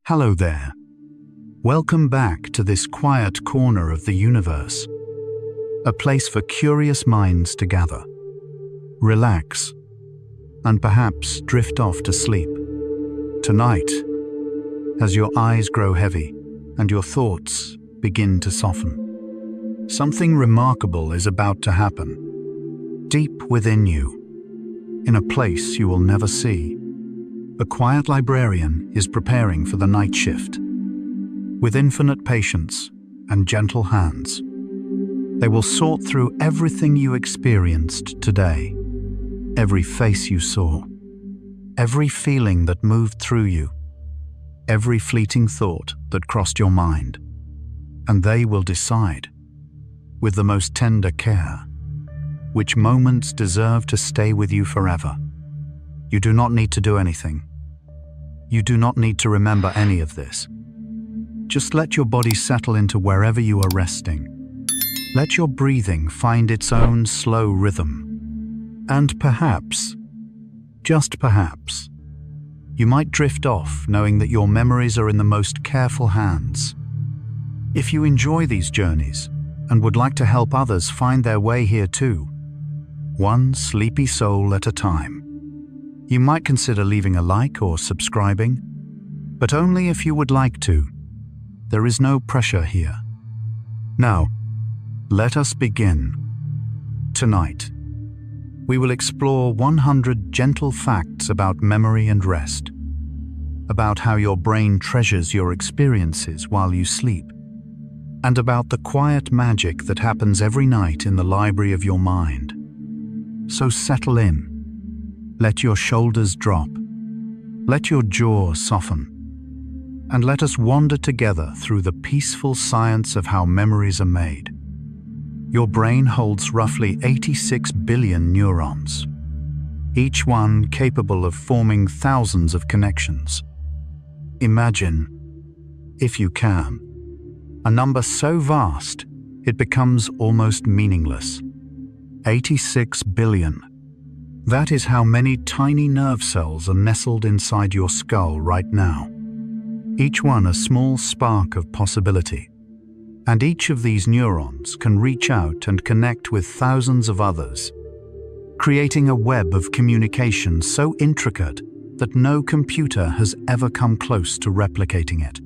Hello there. Welcome back to this quiet corner of the universe, a place for curious minds to gather, relax, and perhaps drift off to sleep. Tonight, as your eyes grow heavy and your thoughts begin to soften, something remarkable is about to happen. Deep within you, in a place you will never see, a quiet librarian is preparing for the night shift. With infinite patience and gentle hands, they will sort through everything you experienced today, every face you saw, every feeling that moved through you, every fleeting thought that crossed your mind. And they will decide, with the most tender care, which moments deserve to stay with you forever. You do not need to do anything. You do not need to remember any of this. Just let your body settle into wherever you are resting. Let your breathing find its own slow rhythm. And perhaps, just perhaps, you might drift off knowing that your memories are in the most careful hands. If you enjoy these journeys and would like to help others find their way here too, one sleepy soul at a time, you might consider leaving a like or subscribing, but only if you would like to. There is no pressure here. Now, let us begin. Tonight, we will explore 100 gentle facts about memory and rest, about how your brain treasures your experiences while you sleep, and about the quiet magic that happens every night in the library of your mind. So settle in. Let your shoulders drop. Let your jaw soften. And let us wander together through the peaceful science of how memories are made. Your brain holds roughly 86 billion neurons, each one capable of forming thousands of connections. Imagine, if you can, a number so vast it becomes almost meaningless. 86 billion. That is how many tiny nerve cells are nestled inside your skull right now. Each one a small spark of possibility. And each of these neurons can reach out and connect with thousands of others, creating a web of communication so intricate that no computer has ever come close to replicating it.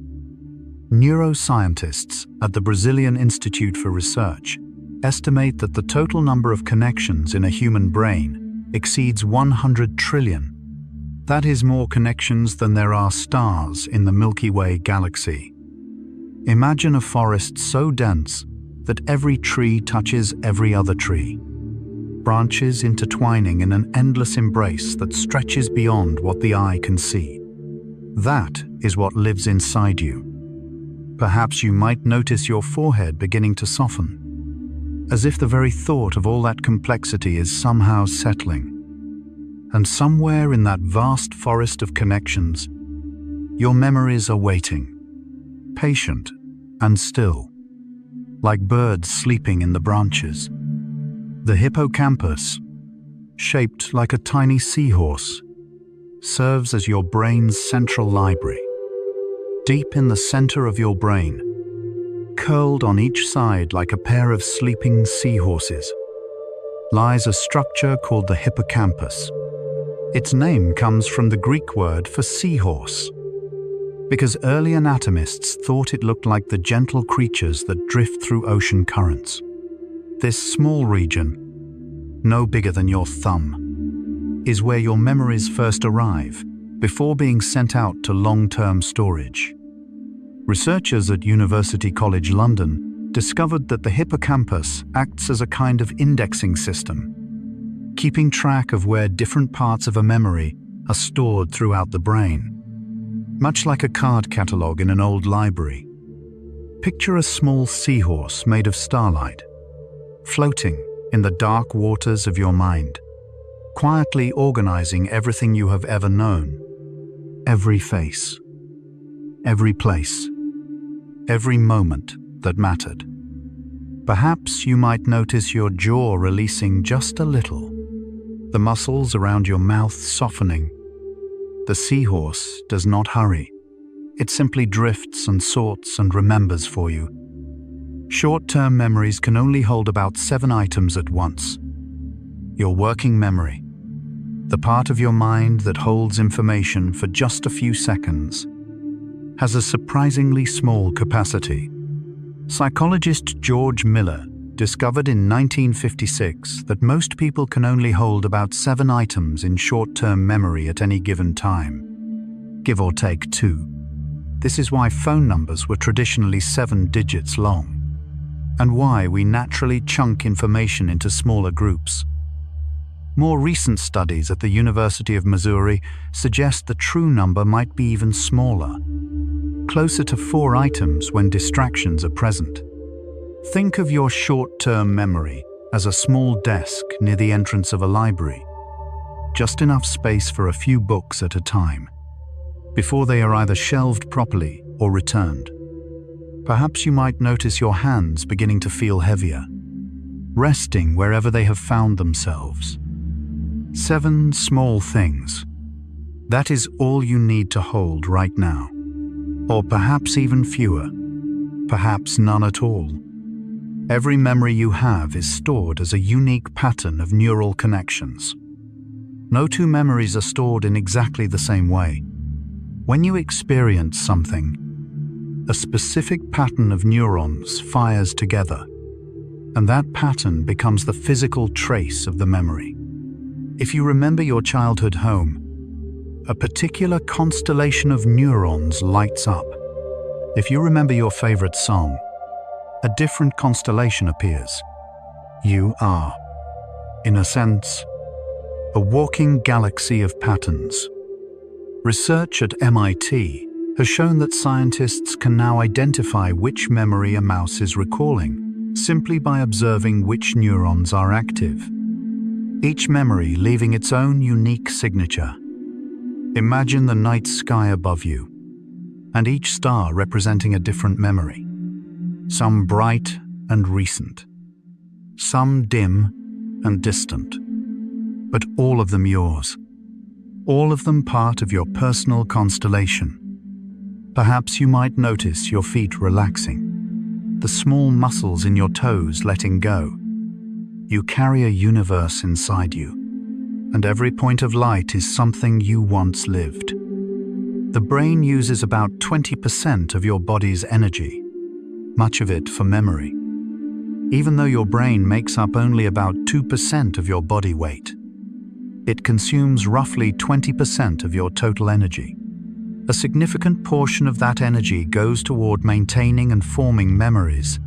Neuroscientists at the Brazilian Institute for Research estimate that the total number of connections in a human brain exceeds 100 trillion. That is more connections than there are stars in the Milky Way galaxy. Imagine a forest so dense that every tree touches every other tree, branches intertwining in an endless embrace that stretches beyond what the eye can see. That is what lives inside you. Perhaps you might notice your forehead beginning to soften, as if the very thought of all that complexity is somehow settling. And somewhere in that vast forest of connections, your memories are waiting, patient and still, like birds sleeping in the branches. The hippocampus, shaped like a tiny seahorse, serves as your brain's central library. Deep in the center of your brain, curled on each side like a pair of sleeping seahorses, lies a structure called the hippocampus. Its name comes from the Greek word for seahorse, because early anatomists thought it looked like the gentle creatures that drift through ocean currents. This small region, no bigger than your thumb, is where your memories first arrive before being sent out to long-term storage. Researchers at University College London discovered that the hippocampus acts as a kind of indexing system, keeping track of where different parts of a memory are stored throughout the brain, much like a card catalogue in an old library. Picture a small seahorse made of starlight, floating in the dark waters of your mind, quietly organizing everything you have ever known, every face, every place, every moment that mattered. Perhaps you might notice your jaw releasing just a little, the muscles around your mouth softening. The seahorse does not hurry. It simply drifts and sorts and remembers for you. Short-term memories can only hold about 7 items at once. Your working memory, the part of your mind that holds information for just a few seconds, has a surprisingly small capacity. Psychologist George Miller discovered in 1956 that most people can only hold about 7 items in short-term memory at any given time, give or take 2. This is why phone numbers were traditionally 7 digits long, and why we naturally chunk information into smaller groups. More recent studies at the University of Missouri suggest the true number might be even smaller, closer to 4 items when distractions are present. Think of your short-term memory as a small desk near the entrance of a library, just enough space for a few books at a time, before they are either shelved properly or returned. Perhaps you might notice your hands beginning to feel heavier, resting wherever they have found themselves. 7 small things. That is all you need to hold right now. Or perhaps even fewer. Perhaps none at all. Every memory you have is stored as a unique pattern of neural connections. No 2 memories are stored in exactly the same way. When you experience something, a specific pattern of neurons fires together, and that pattern becomes the physical trace of the memory. If you remember your childhood home, a particular constellation of neurons lights up. If you remember your favorite song, a different constellation appears. You are, in a sense, a walking galaxy of patterns. Research at MIT has shown that scientists can now identify which memory a mouse is recalling simply by observing which neurons are active, each memory leaving its own unique signature. Imagine the night sky above you, and each star representing a different memory. Some bright and recent, some dim and distant, but all of them yours, all of them part of your personal constellation. Perhaps you might notice your feet relaxing, the small muscles in your toes letting go. You carry a universe inside you, and every point of light is something you once lived. The brain uses about 20% of your body's energy, much of it for memory. Even though your brain makes up only about 2% of your body weight, it consumes roughly 20% of your total energy. A significant portion of that energy goes toward maintaining and forming memories,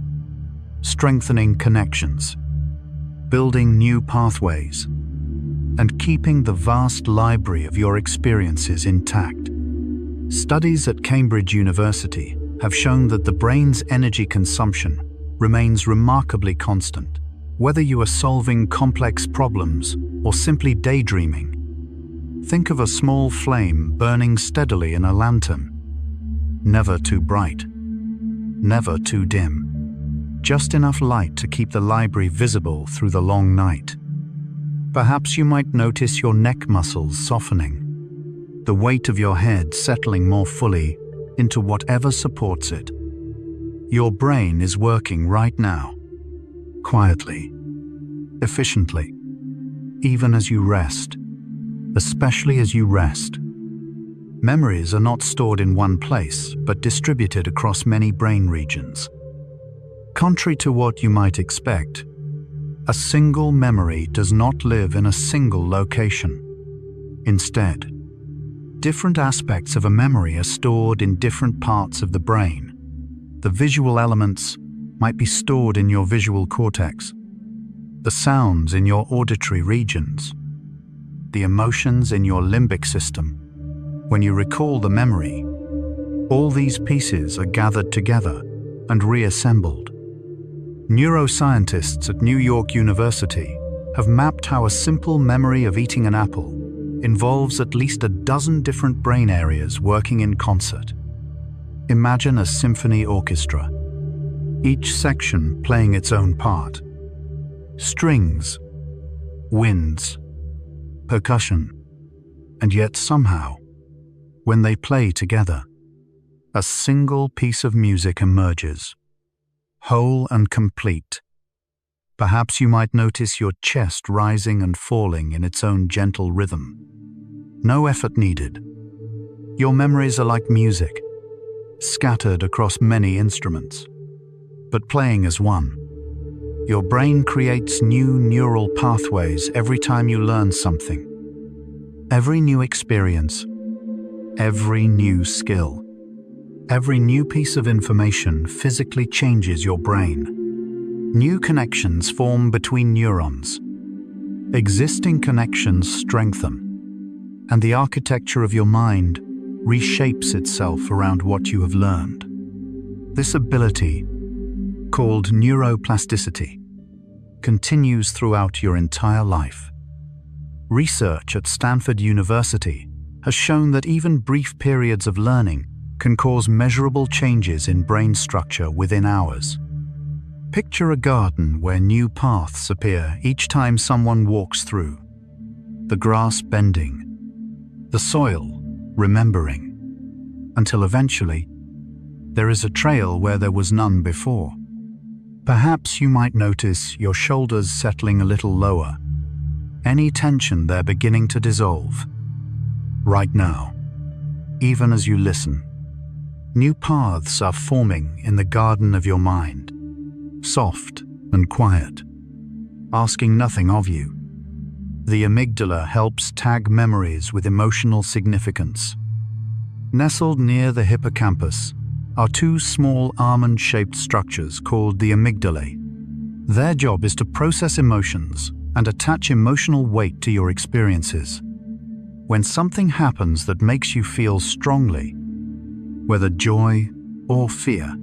strengthening connections, building new pathways, and keeping the vast library of your experiences intact. Studies at Cambridge University have shown that the brain's energy consumption remains remarkably constant, whether you are solving complex problems or simply daydreaming. Think of a small flame burning steadily in a lantern. Never too bright, never too dim. Just enough light to keep the library visible through the long night. Perhaps you might notice your neck muscles softening, the weight of your head settling more fully into whatever supports it. Your brain is working right now, quietly, efficiently, even as you rest, especially as you rest. Memories are not stored in one place, but distributed across many brain regions. Contrary to what you might expect, a single memory does not live in a single location. Instead, different aspects of a memory are stored in different parts of the brain. The visual elements might be stored in your visual cortex, the sounds in your auditory regions, the emotions in your limbic system. When you recall the memory, all these pieces are gathered together and reassembled. Neuroscientists at New York University have mapped how a simple memory of eating an apple involves at least a dozen different brain areas working in concert. Imagine a symphony orchestra, each section playing its own part. Strings, winds, percussion, and yet somehow, when they play together, a single piece of music emerges, whole and complete. Perhaps you might notice your chest rising and falling in its own gentle rhythm. No effort needed. Your memories are like music, scattered across many instruments, but playing as one. Your brain creates new neural pathways every time you learn something. Every new experience, every new skill, every new piece of information physically changes your brain. New connections form between neurons. Existing connections strengthen, and the architecture of your mind reshapes itself around what you have learned. This ability, called neuroplasticity, continues throughout your entire life. Research at Stanford University has shown that even brief periods of learning can cause measurable changes in brain structure within hours. Picture a garden where new paths appear each time someone walks through. The grass bending, the soil remembering, until eventually there is a trail where there was none before. Perhaps you might notice your shoulders settling a little lower, any tension there beginning to dissolve. Right now, even as you listen, new paths are forming in the garden of your mind, soft and quiet, asking nothing of you. The amygdala helps tag memories with emotional significance. Nestled near the hippocampus are two small almond-shaped structures called the amygdalae. Their job is to process emotions and attach emotional weight to your experiences. When something happens that makes you feel strongly, whether joy or fear,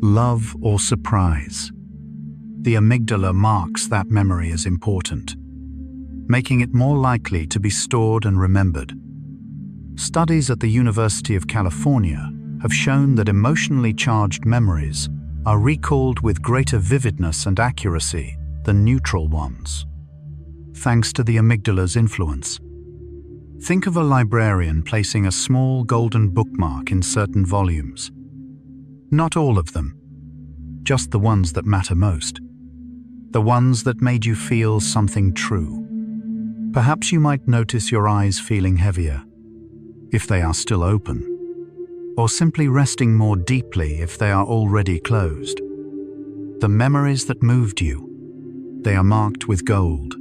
love or surprise, the amygdala marks that memory as important, making it more likely to be stored and remembered. Studies at the University of California have shown that emotionally charged memories are recalled with greater vividness and accuracy than neutral ones, thanks to the amygdala's influence. Think of a librarian placing a small golden bookmark in certain volumes. Not all of them, just the ones that matter most, the ones that made you feel something true. Perhaps you might notice your eyes feeling heavier, if they are still open, or simply resting more deeply if they are already closed. The memories that moved you, they are marked with gold.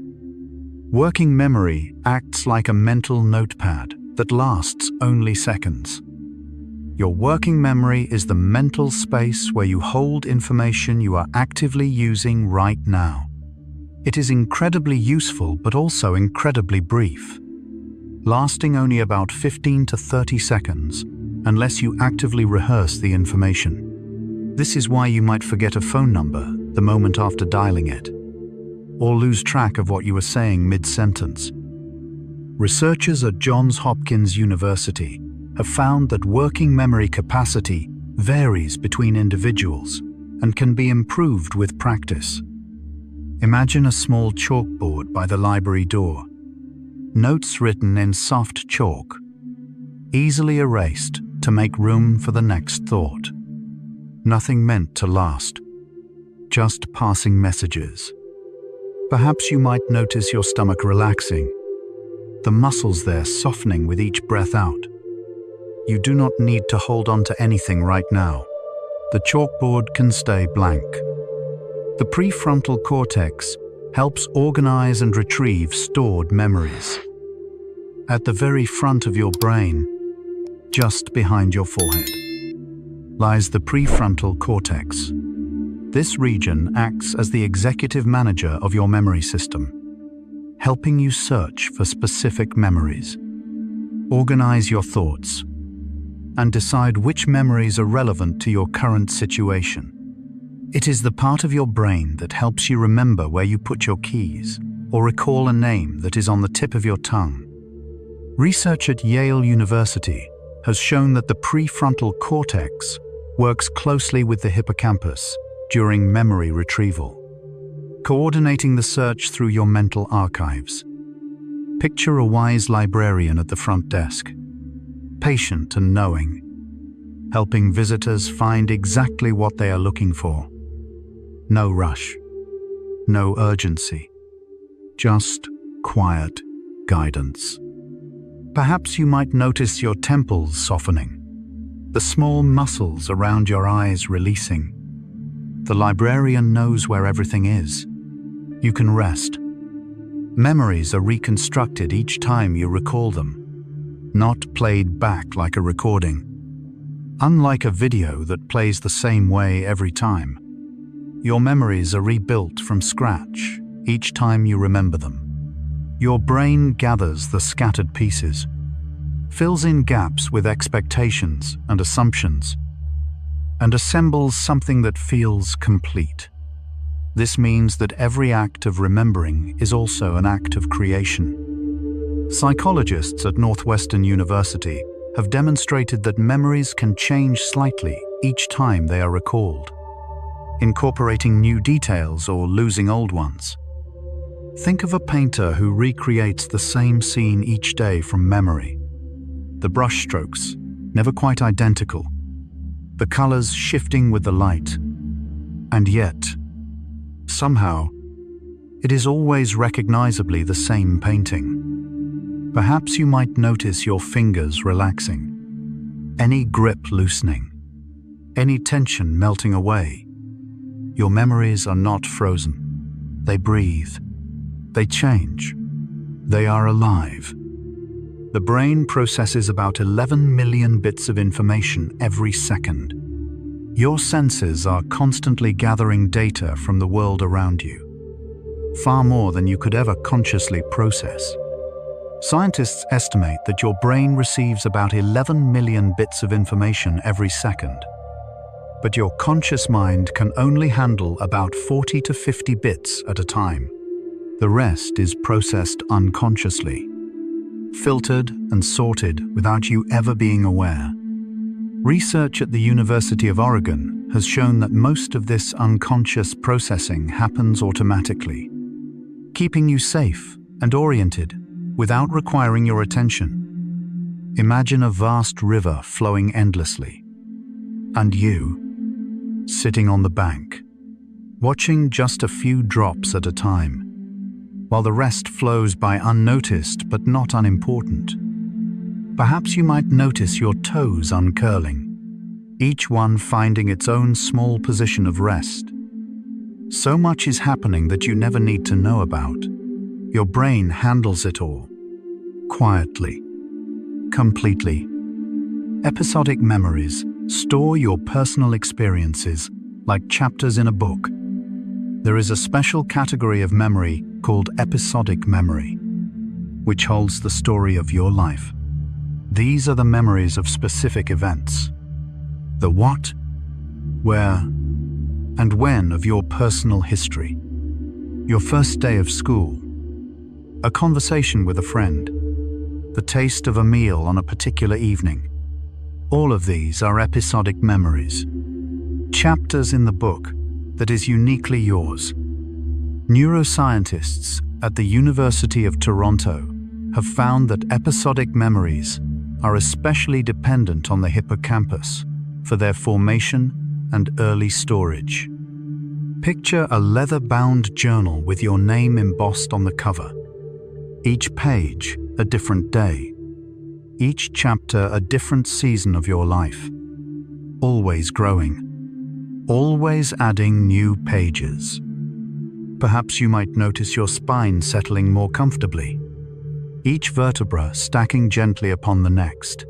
Working memory acts like a mental notepad that lasts only seconds. Your working memory is the mental space where you hold information you are actively using right now. It is incredibly useful but also incredibly brief, lasting only about 15 to 30 seconds unless you actively rehearse the information. This is why you might forget a phone number the moment after dialing it, or lose track of what you were saying mid-sentence. Researchers at Johns Hopkins University have found that working memory capacity varies between individuals and can be improved with practice. Imagine a small chalkboard by the library door. Notes written in soft chalk, easily erased to make room for the next thought. Nothing meant to last, just passing messages. Perhaps you might notice your stomach relaxing, the muscles there softening with each breath out. You do not need to hold on to anything right now. The chalkboard can stay blank. The prefrontal cortex helps organize and retrieve stored memories. At the very front of your brain, just behind your forehead, lies the prefrontal cortex. This region acts as the executive manager of your memory system, helping you search for specific memories, organize your thoughts, and decide which memories are relevant to your current situation. It is the part of your brain that helps you remember where you put your keys or recall a name that is on the tip of your tongue. Research at Yale University has shown that the prefrontal cortex works closely with the hippocampus during memory retrieval, coordinating the search through your mental archives. Picture a wise librarian at the front desk, patient and knowing, helping visitors find exactly what they are looking for. No rush, no urgency, just quiet guidance. Perhaps you might notice your temples softening, the small muscles around your eyes releasing. The librarian knows where everything is. You can rest. Memories are reconstructed each time you recall them, not played back like a recording. Unlike a video that plays the same way every time, your memories are rebuilt from scratch each time you remember them. Your brain gathers the scattered pieces, fills in gaps with expectations and assumptions, and assembles something that feels complete. This means that every act of remembering is also an act of creation. Psychologists at Northwestern University have demonstrated that memories can change slightly each time they are recalled, incorporating new details or losing old ones. Think of a painter who recreates the same scene each day from memory. The brushstrokes, never quite identical, the colors shifting with the light, and yet, somehow, it is always recognizably the same painting. Perhaps you might notice your fingers relaxing, any grip loosening, any tension melting away. Your memories are not frozen. They breathe. They change. They are alive. The brain processes about 11 million bits of information every second. Your senses are constantly gathering data from the world around you, far more than you could ever consciously process. Scientists estimate that your brain receives about 11 million bits of information every second, but your conscious mind can only handle about 40 to 50 bits at a time. The rest is processed unconsciously, filtered and sorted without you ever being aware. Research at the University of Oregon has shown that most of this unconscious processing happens automatically, keeping you safe and oriented without requiring your attention. Imagine a vast river flowing endlessly, and you, sitting on the bank, watching just a few drops at a time, while the rest flows by unnoticed but not unimportant. Perhaps you might notice your toes uncurling, each one finding its own small position of rest. So much is happening that you never need to know about. Your brain handles it all, quietly, completely. Episodic memories store your personal experiences like chapters in a book. There is a special category of memory called episodic memory, which holds the story of your life. These are the memories of specific events. The what, where, and when of your personal history. Your first day of school, a conversation with a friend, the taste of a meal on a particular evening. All of these are episodic memories, chapters in the book that is uniquely yours. Neuroscientists at the University of Toronto have found that episodic memories are especially dependent on the hippocampus for their formation and early storage. Picture a leather-bound journal with your name embossed on the cover. Each page a different day. Each chapter a different season of your life. Always growing. Always adding new pages. Perhaps you might notice your spine settling more comfortably, each vertebra stacking gently upon the next.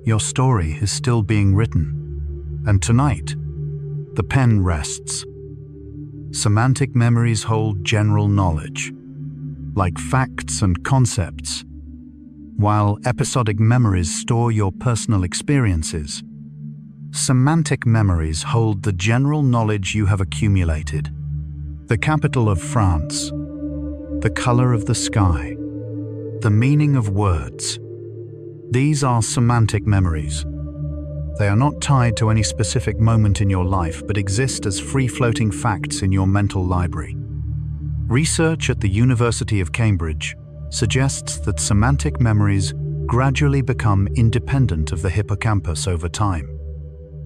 Your story is still being written, and tonight, the pen rests. Semantic memories hold general knowledge, like facts and concepts, while episodic memories store your personal experiences. Semantic memories hold the general knowledge you have accumulated. The capital of France, the color of the sky, the meaning of words. These are semantic memories. They are not tied to any specific moment in your life, but exist as free-floating facts in your mental library. Research at the University of Cambridge suggests that semantic memories gradually become independent of the hippocampus over time.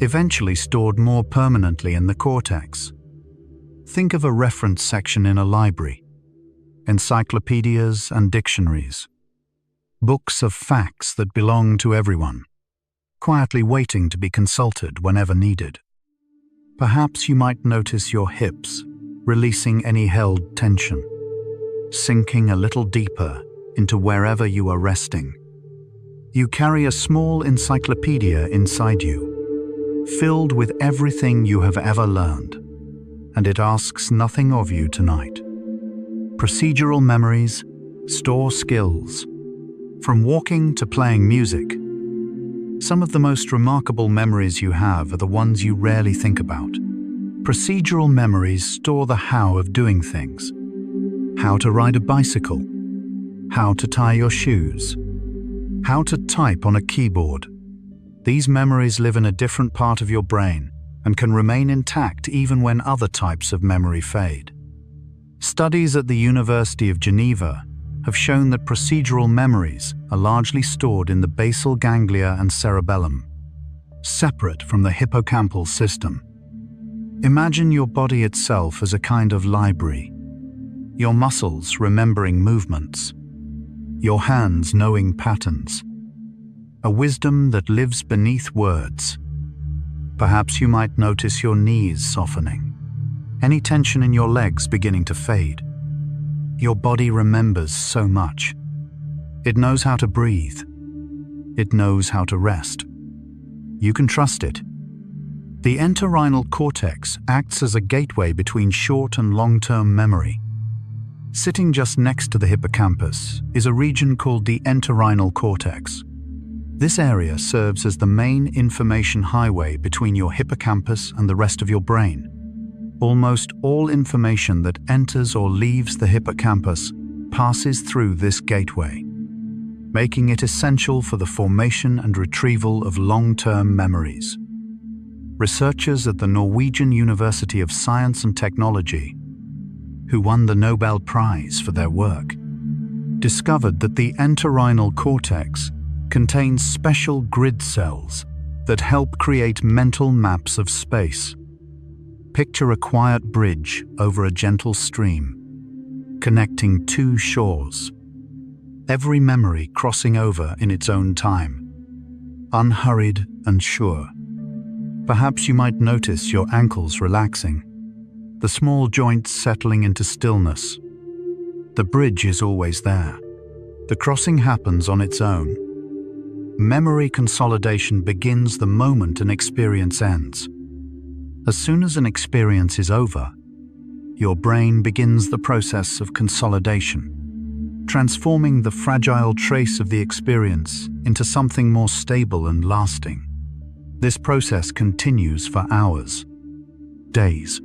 eventually stored more permanently in the cortex. Think of a reference section in a library, encyclopedias and dictionaries, books of facts that belong to everyone, quietly waiting to be consulted whenever needed. Perhaps you might notice your hips releasing any held tension, sinking a little deeper into wherever you are resting. You carry a small encyclopedia inside you, filled with everything you have ever learned, and it asks nothing of you tonight. Procedural memories store skills, from walking to playing music. Some of the most remarkable memories you have are the ones you rarely think about. Procedural memories store the how of doing things. How to ride a bicycle, how to tie your shoes, how to type on a keyboard. These memories live in a different part of your brain and can remain intact even when other types of memory fade. Studies at the University of Geneva have shown that procedural memories are largely stored in the basal ganglia and cerebellum, separate from the hippocampal system. Imagine your body itself as a kind of library, your muscles remembering movements, your hands knowing patterns, a wisdom that lives beneath words. Perhaps you might notice your knees softening, any tension in your legs beginning to fade. Your body remembers so much. It knows how to breathe. It knows how to rest. You can trust it. The entorhinal cortex acts as a gateway between short and long-term memory. Sitting just next to the hippocampus is a region called the entorhinal cortex. This area serves as the main information highway between your hippocampus and the rest of your brain. Almost all information that enters or leaves the hippocampus passes through this gateway, making it essential for the formation and retrieval of long-term memories. Researchers at the Norwegian University of Science and Technology, who won the Nobel Prize for their work, discovered that the entorhinal cortex contains special grid cells that help create mental maps of space. Picture a quiet bridge over a gentle stream, connecting two shores, every memory crossing over in its own time, unhurried and sure. Perhaps you might notice your ankles relaxing, the small joints settling into stillness. The bridge is always there. The crossing happens on its own. Memory consolidation begins the moment an experience ends. As soon as an experience is over, your brain begins the process of consolidation, transforming the fragile trace of the experience into something more stable and lasting. This process continues for hours, days,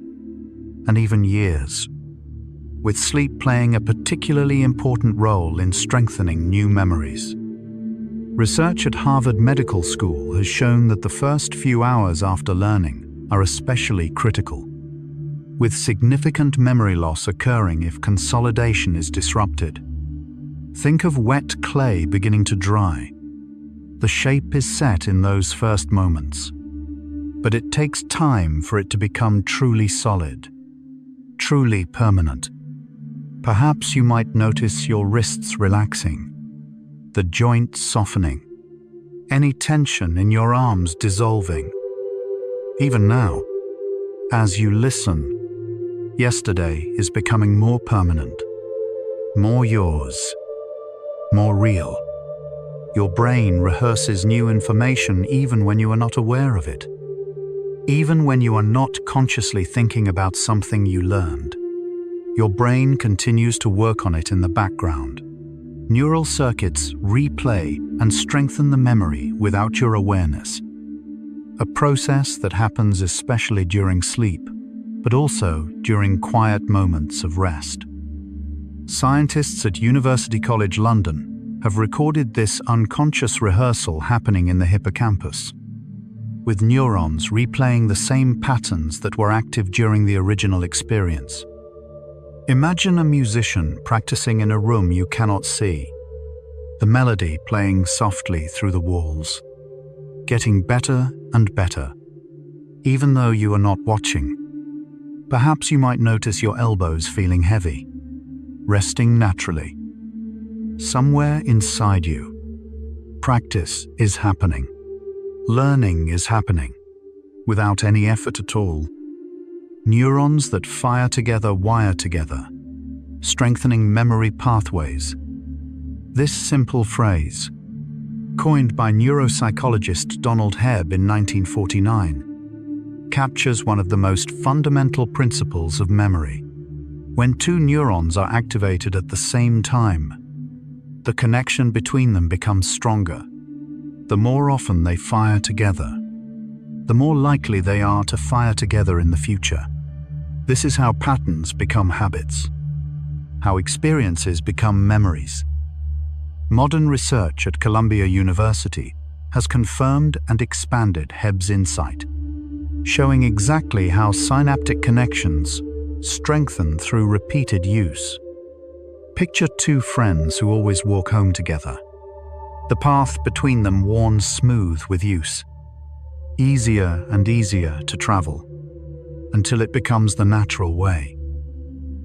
and even years, with sleep playing a particularly important role in strengthening new memories. Research at Harvard Medical School has shown that the first few hours after learning are especially critical, with significant memory loss occurring if consolidation is disrupted. Think of wet clay beginning to dry. The shape is set in those first moments, but it takes time for it to become truly solid, truly permanent. Perhaps you might notice your wrists relaxing, the joints softening, any tension in your arms dissolving. Even now, as you listen, yesterday is becoming more permanent, more yours, more real. Your brain rehearses new information even when you are not aware of it. Even when you are not consciously thinking about something you learned, your brain continues to work on it in the background. Neural circuits replay and strengthen the memory without your awareness. A process that happens especially during sleep, but also during quiet moments of rest. Scientists at University College London have recorded this unconscious rehearsal happening in the hippocampus, with neurons replaying the same patterns that were active during the original experience. Imagine a musician practicing in a room you cannot see, the melody playing softly through the walls, getting better and better, even though you are not watching. Perhaps you might notice your elbows feeling heavy, resting naturally. Somewhere inside you, practice is happening. Learning is happening, without any effort at all. Neurons that fire together wire together, strengthening memory pathways. This simple phrase, coined by neuropsychologist Donald Hebb in 1949, captures one of the most fundamental principles of memory. When two neurons are activated at the same time, the connection between them becomes stronger. The more often they fire together, the more likely they are to fire together in the future. This is how patterns become habits, how experiences become memories. Modern research at Columbia University has confirmed and expanded Hebb's insight, showing exactly how synaptic connections strengthen through repeated use. Picture two friends who always walk home together. The path between them worn smooth with use, easier and easier to travel, until it becomes the natural way.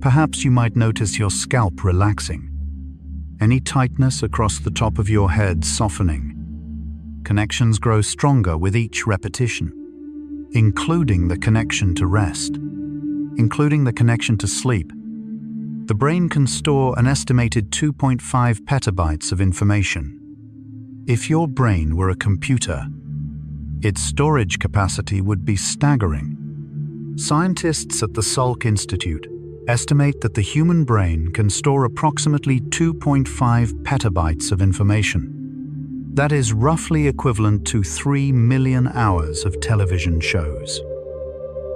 Perhaps you might notice your scalp relaxing, any tightness across the top of your head softening. Connections grow stronger with each repetition, including the connection to rest, including the connection to sleep. The brain can store an estimated 2.5 petabytes of information. If your brain were a computer, its storage capacity would be staggering. Scientists at the Salk Institute estimate that the human brain can store approximately 2.5 petabytes of information. That is roughly equivalent to 3 million hours of television shows.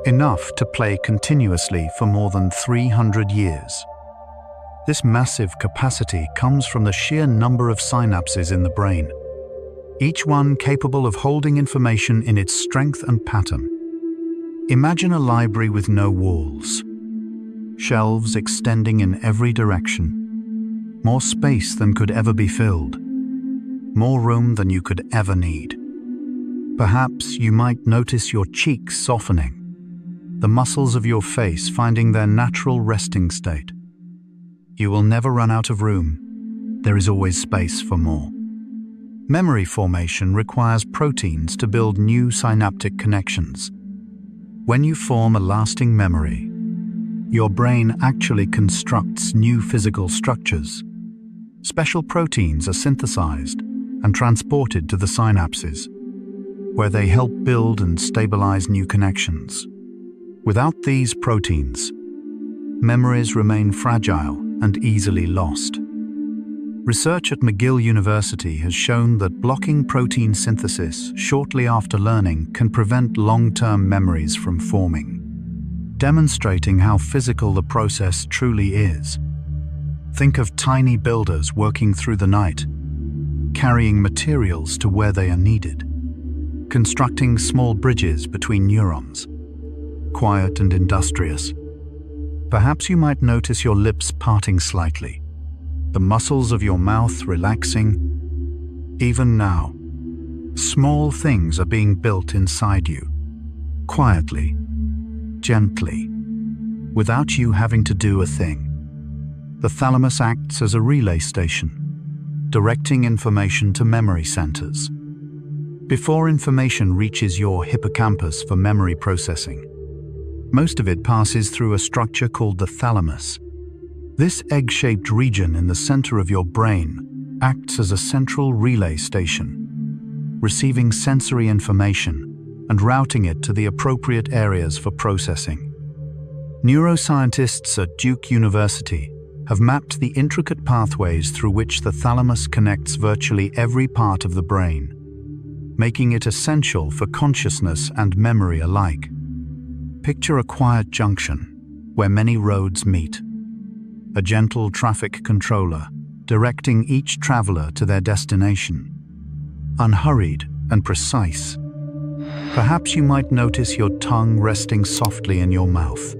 Enough to play continuously for more than 300 years. This massive capacity comes from the sheer number of synapses in the brain, each one capable of holding information in its strength and pattern. Imagine a library with no walls, shelves extending in every direction, more space than could ever be filled, more room than you could ever need. Perhaps you might notice your cheeks softening, the muscles of your face finding their natural resting state. You will never run out of room. There is always space for more. Memory formation requires proteins to build new synaptic connections. When you form a lasting memory, your brain actually constructs new physical structures. Special proteins are synthesized and transported to the synapses, where they help build and stabilize new connections. Without these proteins, memories remain fragile and easily lost. Research at McGill University has shown that blocking protein synthesis shortly after learning can prevent long-term memories from forming, demonstrating how physical the process truly is. Think of tiny builders working through the night, carrying materials to where they are needed, constructing small bridges between neurons, quiet and industrious. Perhaps you might notice your lips parting slightly, the muscles of your mouth relaxing. Even now, small things are being built inside you, quietly, gently, without you having to do a thing. The thalamus acts as a relay station, directing information to memory centers. Before information reaches your hippocampus for memory processing, most of it passes through a structure called the thalamus. This egg-shaped region in the center of your brain acts as a central relay station, receiving sensory information and routing it to the appropriate areas for processing. Neuroscientists at Duke University have mapped the intricate pathways through which the thalamus connects virtually every part of the brain, making it essential for consciousness and memory alike. Picture a quiet junction where many roads meet. A gentle traffic controller directing each traveler to their destination. Unhurried and precise. Perhaps you might notice your tongue resting softly in your mouth.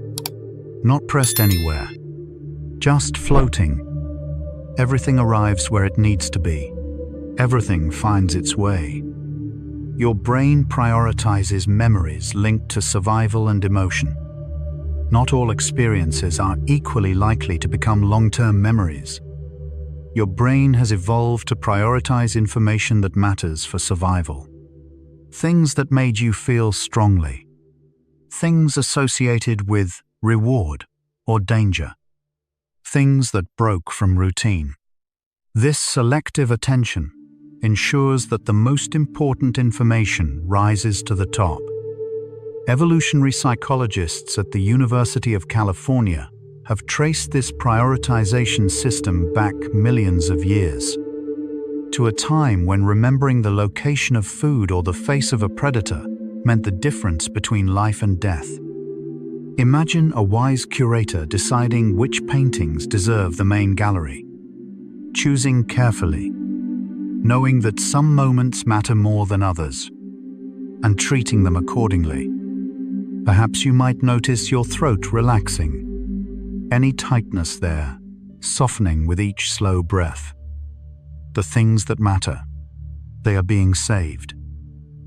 Not pressed anywhere, just floating. Everything arrives where it needs to be. Everything finds its way. Your brain prioritizes memories linked to survival and emotion. Not all experiences are equally likely to become long-term memories. Your brain has evolved to prioritize information that matters for survival. Things that made you feel strongly. Things associated with reward or danger. Things that broke from routine. This selective attention ensures that the most important information rises to the top. Evolutionary psychologists at the University of California have traced this prioritization system back millions of years, to a time when remembering the location of food or the face of a predator meant the difference between life and death. Imagine a wise curator deciding which paintings deserve the main gallery, choosing carefully, knowing that some moments matter more than others, and treating them accordingly. Perhaps you might notice your throat relaxing, any tightness there softening with each slow breath. The things that matter, they are being saved.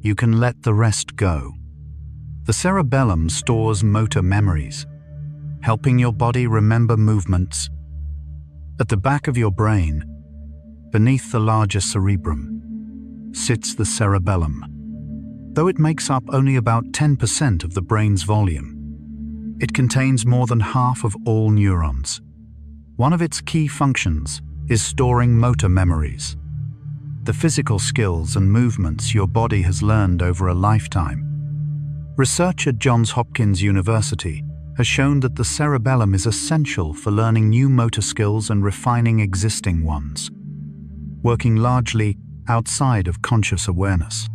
You can let the rest go. The cerebellum stores motor memories, helping your body remember movements. At the back of your brain, beneath the larger cerebrum, sits the cerebellum. Though it makes up only about 10% of the brain's volume, it contains more than half of all neurons. One of its key functions is storing motor memories, the physical skills and movements your body has learned over a lifetime. Research at Johns Hopkins University has shown that the cerebellum is essential for learning new motor skills and refining existing ones, working largely outside of conscious awareness.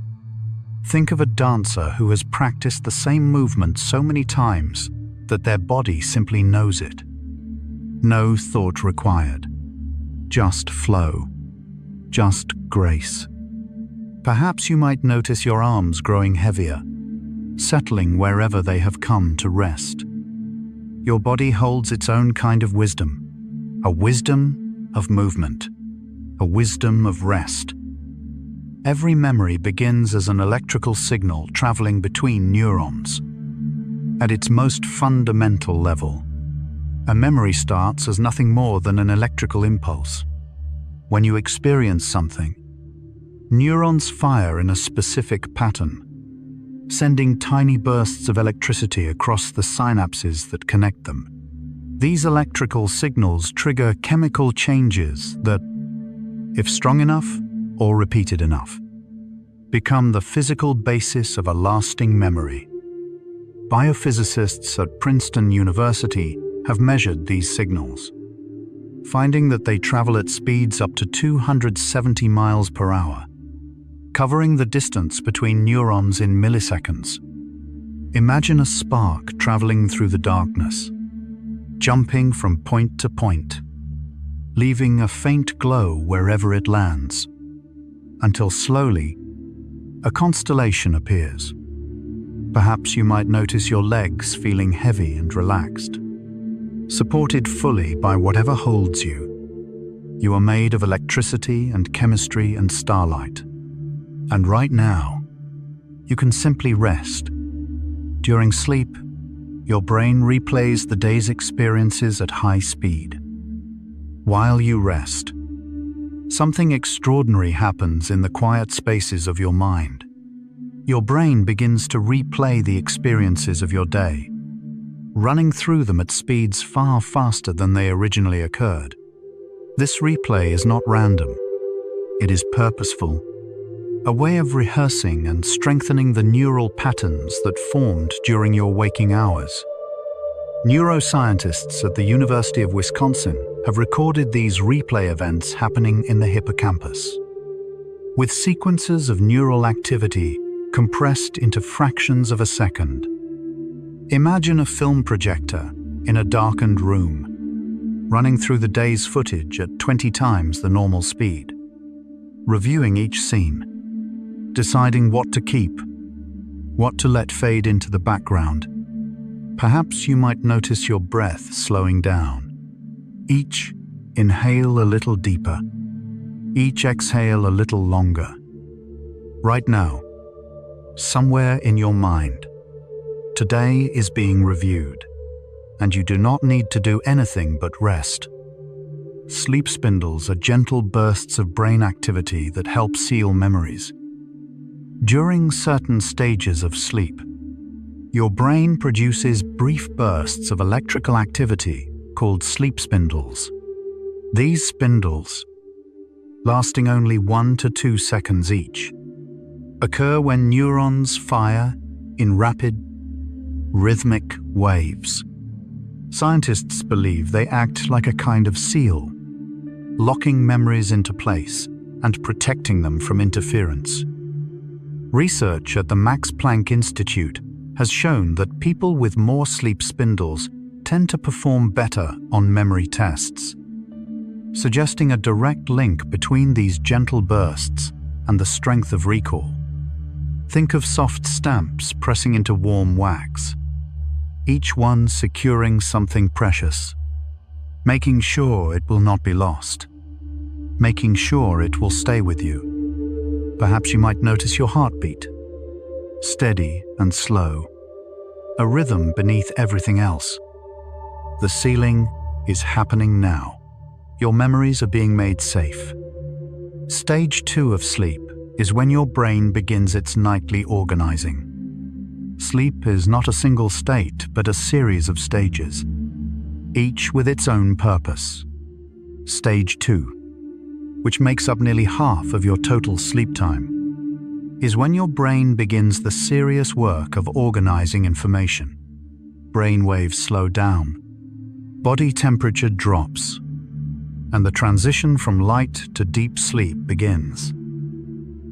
Think of a dancer who has practiced the same movement so many times that their body simply knows it. No thought required. Just flow. Just grace. Perhaps you might notice your arms growing heavier, settling wherever they have come to rest. Your body holds its own kind of wisdom, a wisdom of movement, a wisdom of rest. Every memory begins as an electrical signal traveling between neurons. At its most fundamental level, a memory starts as nothing more than an electrical impulse. When you experience something, neurons fire in a specific pattern, sending tiny bursts of electricity across the synapses that connect them. These electrical signals trigger chemical changes that, if strong enough or repeated enough, become the physical basis of a lasting memory. Biophysicists at Princeton University have measured these signals, finding that they travel at speeds up to 270 miles per hour, covering the distance between neurons in milliseconds. Imagine a spark traveling through the darkness, jumping from point to point, leaving a faint glow wherever it lands, until slowly, a constellation appears. Perhaps you might notice your legs feeling heavy and relaxed, supported fully by whatever holds you. You are made of electricity and chemistry and starlight. And right now, you can simply rest. During sleep, your brain replays the day's experiences at high speed. While you rest, something extraordinary happens in the quiet spaces of your mind. Your brain begins to replay the experiences of your day, running through them at speeds far faster than they originally occurred. This replay is not random. It is purposeful, a way of rehearsing and strengthening the neural patterns that formed during your waking hours. Neuroscientists at the University of Wisconsin have recorded these replay events happening in the hippocampus, with sequences of neural activity compressed into fractions of a second. Imagine a film projector in a darkened room, running through the day's footage at 20 times the normal speed, reviewing each scene, deciding what to keep, what to let fade into the background. Perhaps you might notice your breath slowing down. Each inhale a little deeper, each exhale a little longer. Right now, somewhere in your mind. Today is being reviewed, and you do not need to do anything but rest. Sleep spindles are gentle bursts of brain activity that help seal memories. During certain stages of sleep, your brain produces brief bursts of electrical activity called sleep spindles. These spindles, lasting only 1 to 2 seconds each, occur when neurons fire in rapid, rhythmic waves. Scientists believe they act like a kind of seal, locking memories into place and protecting them from interference. Research at the Max Planck Institute has shown that people with more sleep spindles tend to perform better on memory tests, suggesting a direct link between these gentle bursts and the strength of recall. Think of soft stamps pressing into warm wax, each one securing something precious, making sure it will not be lost, making sure it will stay with you. Perhaps you might notice your heartbeat, steady and slow, a rhythm beneath everything else. The sealing is happening now. Your memories are being made safe. Stage 2 of sleep is when your brain begins its nightly organizing. Sleep is not a single state, but a series of stages, each with its own purpose. Stage 2, which makes up nearly half of your total sleep time, is when your brain begins the serious work of organizing information. Brain waves slow down, body temperature drops, and the transition from light to deep sleep begins.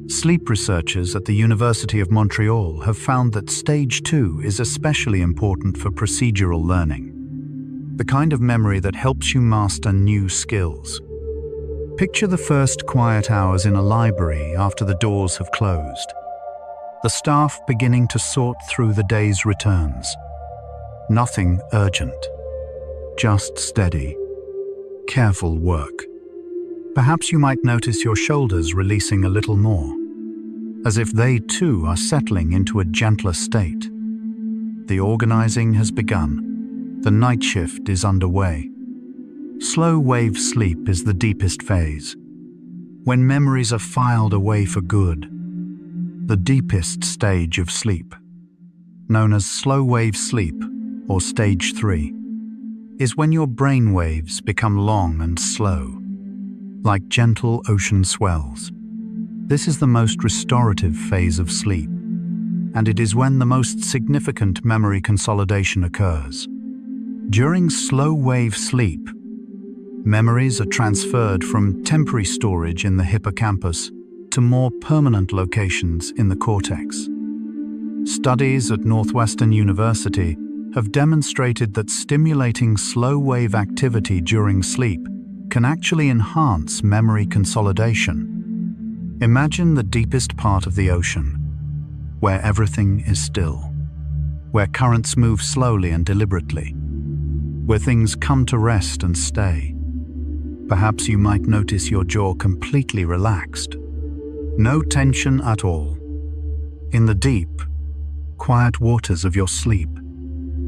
Sleep researchers at the University of Montreal have found that Stage 2 is especially important for procedural learning, the kind of memory that helps you master new skills. Picture the first quiet hours in a library after the doors have closed. The staff beginning to sort through the day's returns. Nothing urgent, just steady, careful work. Perhaps you might notice your shoulders releasing a little more, as if they too are settling into a gentler state. The organizing has begun. The night shift is underway. Slow wave sleep is the deepest phase, when memories are filed away for good. The deepest stage of sleep, known as slow wave sleep or Stage 3, is when your brain waves become long and slow, like gentle ocean swells. This is the most restorative phase of sleep, and it is when the most significant memory consolidation occurs. During slow wave sleep, memories are transferred from temporary storage in the hippocampus to more permanent locations in the cortex. Studies at Northwestern University have demonstrated that stimulating slow wave activity during sleep can actually enhance memory consolidation. Imagine the deepest part of the ocean, where everything is still, where currents move slowly and deliberately, where things come to rest and stay. Perhaps you might notice your jaw completely relaxed. No tension at all. In the deep, quiet waters of your sleep,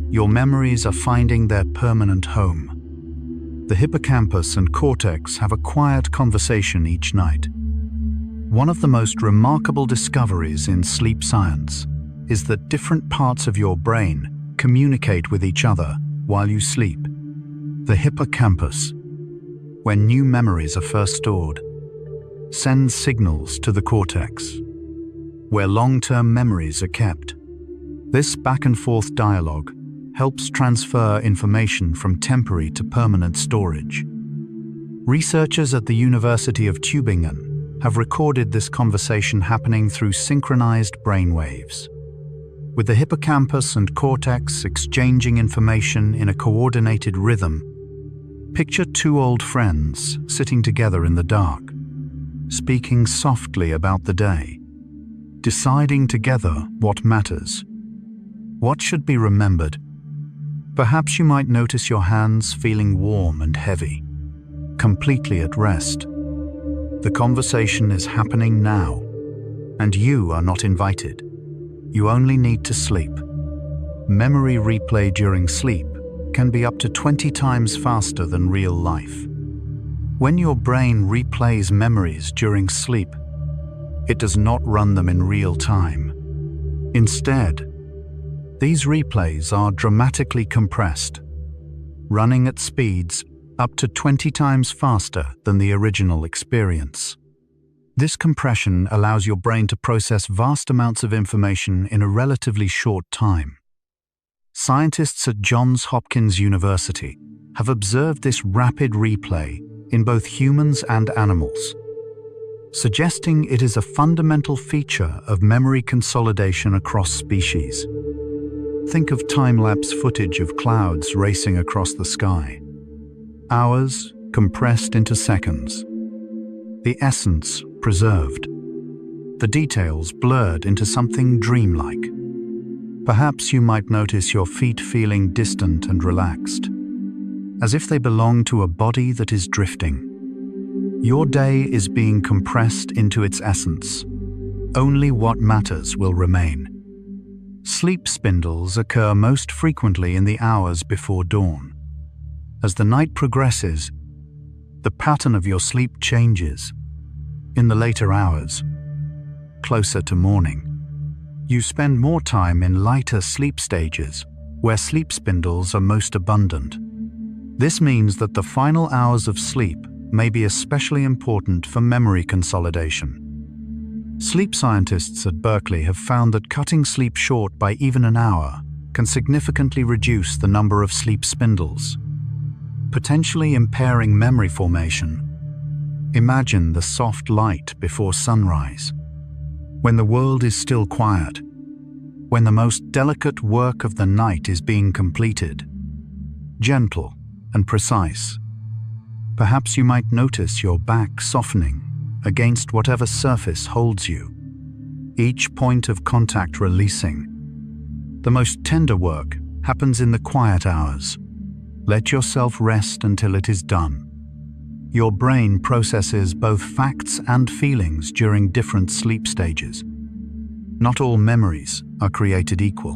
your memories are finding their permanent home. The hippocampus and cortex have a quiet conversation each night. One of the most remarkable discoveries in sleep science is that different parts of your brain communicate with each other while you sleep. The hippocampus, when new memories are first stored, sends signals to the cortex, where long-term memories are kept. This back-and-forth dialogue helps transfer information from temporary to permanent storage. Researchers at the University of Tübingen have recorded this conversation happening through synchronized brainwaves, with the hippocampus and cortex exchanging information in a coordinated rhythm. Picture two old friends sitting together in the dark, speaking softly about the day, deciding together what matters, what should be remembered. Perhaps you might notice your hands feeling warm and heavy, completely at rest. The conversation is happening now, and you are not invited. You only need to sleep. Memory replay during sleep can be up to 20 times faster than real life. When your brain replays memories during sleep, it does not run them in real time. Instead, these replays are dramatically compressed, running at speeds up to 20 times faster than the original experience. This compression allows your brain to process vast amounts of information in a relatively short time. Scientists at Johns Hopkins University have observed this rapid replay in both humans and animals, suggesting it is a fundamental feature of memory consolidation across species. Think of time-lapse footage of clouds racing across the sky. Hours compressed into seconds. The essence preserved. The details blurred into something dreamlike. Perhaps you might notice your feet feeling distant and relaxed, as if they belong to a body that is drifting. Your day is being compressed into its essence. Only what matters will remain. Sleep spindles occur most frequently in the hours before dawn. As the night progresses, the pattern of your sleep changes. In the later hours, closer to morning, you spend more time in lighter sleep stages, where sleep spindles are most abundant. This means that the final hours of sleep may be especially important for memory consolidation. Sleep scientists at Berkeley have found that cutting sleep short by even an hour can significantly reduce the number of sleep spindles, potentially impairing memory formation. Imagine the soft light before sunrise, when the world is still quiet, when the most delicate work of the night is being completed. Gentle and precise. Perhaps you might notice your back softening against whatever surface holds you, each point of contact releasing. The most tender work happens in the quiet hours. Let yourself rest until it is done. Your brain processes both facts and feelings during different sleep stages. Not all memories are created equal,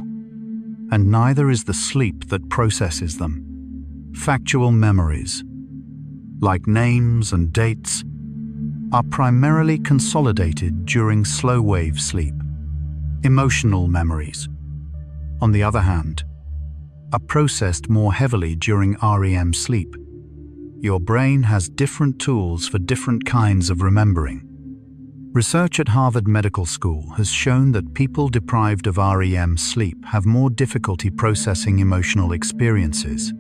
and neither is the sleep that processes them. Factual memories, like names and dates, are primarily consolidated during slow-wave sleep. Emotional memories, on the other hand, are processed more heavily during REM sleep. Your brain has different tools for different kinds of remembering. Research at Harvard Medical School has shown that people deprived of REM sleep have more difficulty processing emotional experiences,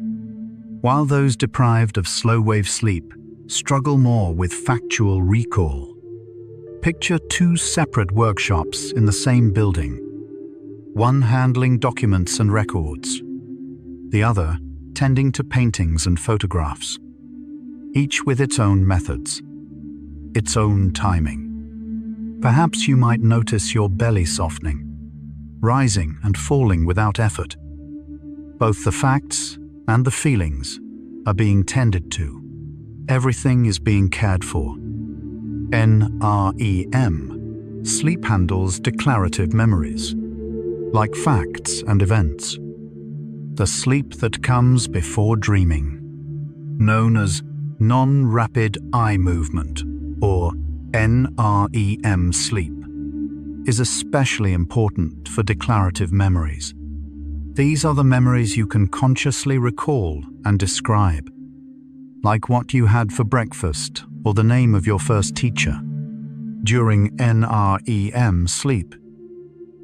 while those deprived of slow-wave sleep struggle more with factual recall. Picture two separate workshops in the same building, one handling documents and records, the other tending to paintings and photographs, each with its own methods, its own timing. Perhaps you might notice your belly softening, rising and falling without effort. Both the facts and the feelings are being tended to. Everything is being cared for. NREM. Sleep handles declarative memories, like facts and events. The sleep that comes before dreaming, known as non-rapid eye movement, or NREM sleep, is especially important for declarative memories. These are the memories you can consciously recall and describe, like what you had for breakfast or the name of your first teacher. During NREM sleep,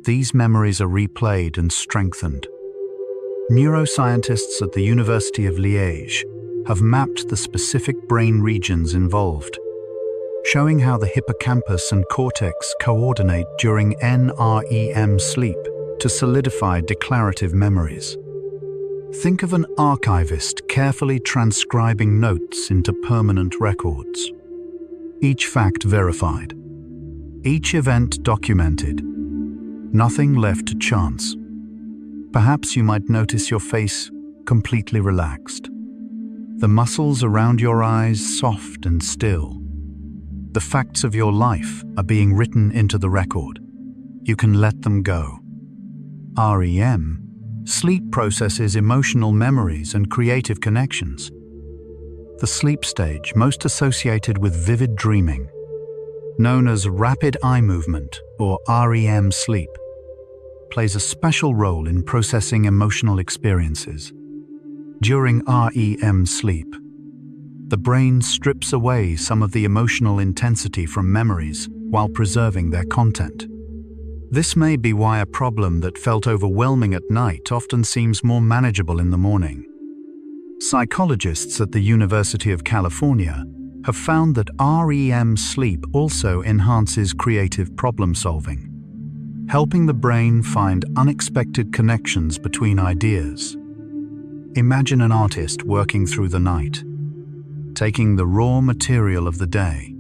these memories are replayed and strengthened. Neuroscientists at the University of Liège have mapped the specific brain regions involved, showing how the hippocampus and cortex coordinate during NREM sleep to solidify declarative memories. Think of an archivist carefully transcribing notes into permanent records. Each fact verified, each event documented, nothing left to chance. Perhaps you might notice your face completely relaxed, the muscles around your eyes soft and still. The facts of your life are being written into the record. You can let them go. REM, sleep processes emotional memories and creative connections. The sleep stage most associated with vivid dreaming, known as rapid eye movement or REM sleep, plays a special role in processing emotional experiences. During REM sleep, the brain strips away some of the emotional intensity from memories while preserving their content. This may be why a problem that felt overwhelming at night often seems more manageable in the morning. Psychologists at the University of California have found that REM sleep also enhances creative problem-solving, helping the brain find unexpected connections between ideas. Imagine an artist working through the night, taking the raw material of the day,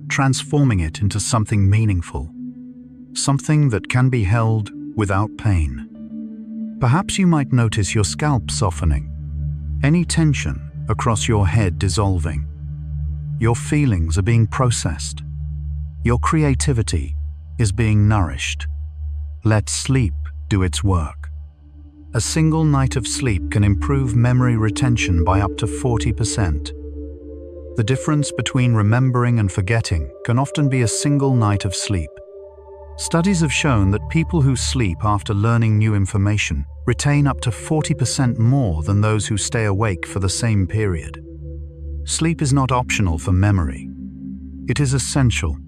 transforming it into something meaningful, something that can be held without pain. Perhaps you might notice your scalp softening, any tension across your head dissolving. Your feelings are being processed. Your creativity is being nourished. Let sleep do its work. A single night of sleep can improve memory retention by up to 40%. The difference between remembering and forgetting can often be a single night of sleep. Studies have shown that people who sleep after learning new information retain up to 40% more than those who stay awake for the same period. Sleep is not optional for memory. It is essential.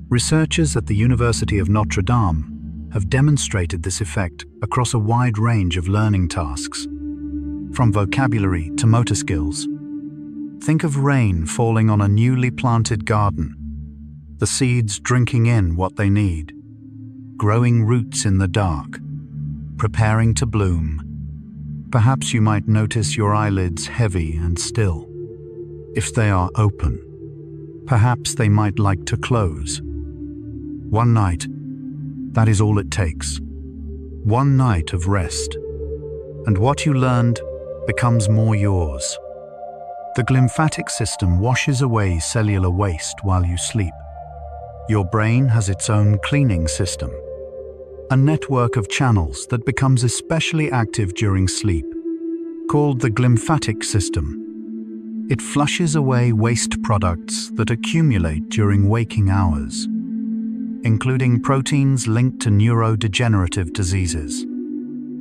Researchers at the University of Notre Dame have demonstrated this effect across a wide range of learning tasks, from vocabulary to motor skills. Think of rain falling on a newly planted garden, the seeds drinking in what they need, growing roots in the dark, preparing to bloom. Perhaps you might notice your eyelids heavy and still. If they are open, perhaps they might like to close. One night, that is all it takes. One night of rest, and what you learned becomes more yours. The glymphatic system washes away cellular waste while you sleep. Your brain has its own cleaning system, a network of channels that becomes especially active during sleep, called the glymphatic system. It flushes away waste products that accumulate during waking hours, including proteins linked to neurodegenerative diseases.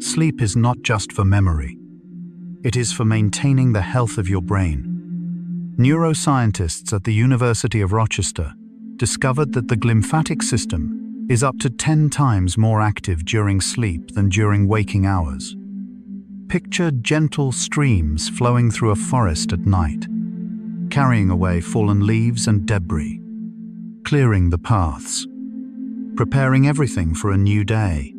Sleep is not just for memory. It is for maintaining the health of your brain. Neuroscientists at the University of Rochester discovered that the glymphatic system is up to 10 times more active during sleep than during waking hours. Picture gentle streams flowing through a forest at night, carrying away fallen leaves and debris, clearing the paths, preparing everything for a new day.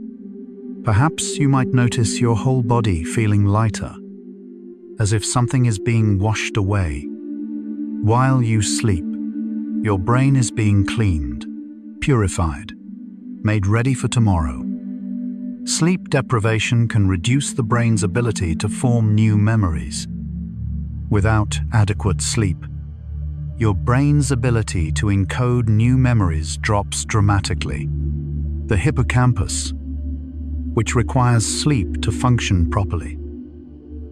Perhaps you might notice your whole body feeling lighter, as if something is being washed away. While you sleep, your brain is being cleaned, purified, made ready for tomorrow. Sleep deprivation can reduce the brain's ability to form new memories. Without adequate sleep, your brain's ability to encode new memories drops dramatically. The hippocampus, which requires sleep to function properly,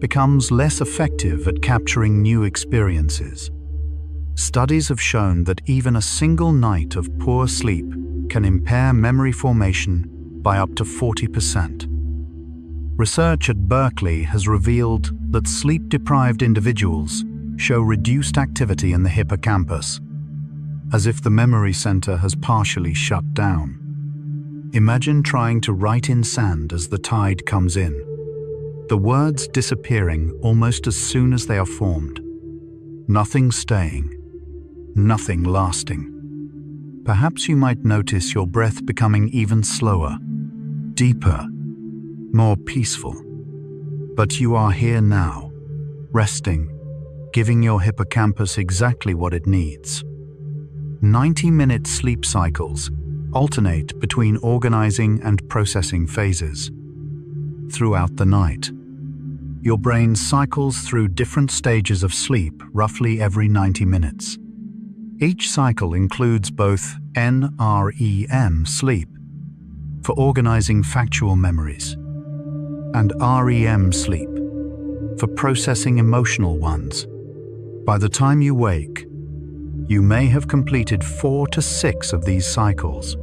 becomes less effective at capturing new experiences. Studies have shown that even a single night of poor sleep can impair memory formation by up to 40%. Research at Berkeley has revealed that sleep-deprived individuals show reduced activity in the hippocampus, as if the memory center has partially shut down. Imagine trying to write in sand as the tide comes in, the words disappearing almost as soon as they are formed. Nothing staying, nothing lasting. Perhaps you might notice your breath becoming even slower, deeper, more peaceful. But you are here now, resting, giving your hippocampus exactly what it needs. 90-minute sleep cycles alternate between organizing and processing phases. Throughout the night, your brain cycles through different stages of sleep roughly every 90 minutes. Each cycle includes both NREM sleep, for organizing factual memories, and REM sleep for processing emotional ones. By the time you wake, you may have completed 4 to 6 of these cycles.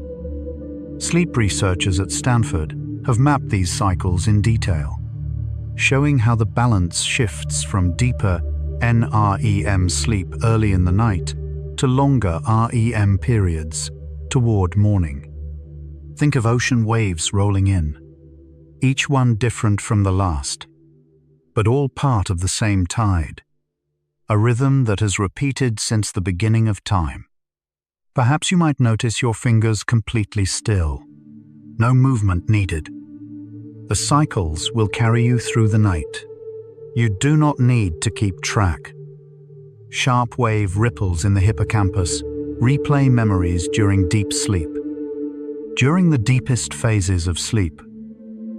Sleep researchers at Stanford have mapped these cycles in detail, showing how the balance shifts from deeper NREM sleep early in the night to longer REM periods toward morning. Think of ocean waves rolling in, each one different from the last, but all part of the same tide, a rhythm that has repeated since the beginning of time. Perhaps you might notice your fingers completely still, no movement needed. The cycles will carry you through the night. You do not need to keep track. Sharp wave ripples in the hippocampus replay memories during deep sleep. During the deepest phases of sleep,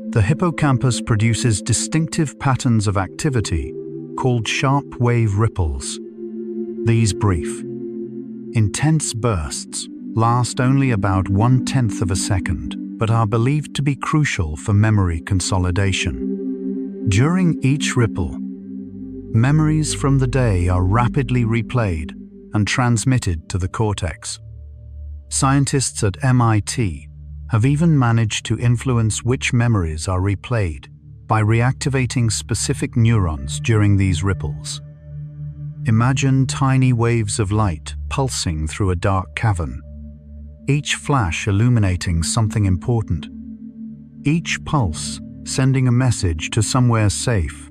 the hippocampus produces distinctive patterns of activity called sharp wave ripples. These brief, intense bursts last only about 1/10 of a second, but are believed to be crucial for memory consolidation. During each ripple, memories from the day are rapidly replayed and transmitted to the cortex. Scientists at MIT have even managed to influence which memories are replayed by reactivating specific neurons during these ripples. Imagine tiny waves of light pulsing through a dark cavern, each flash illuminating something important, each pulse sending a message to somewhere safe.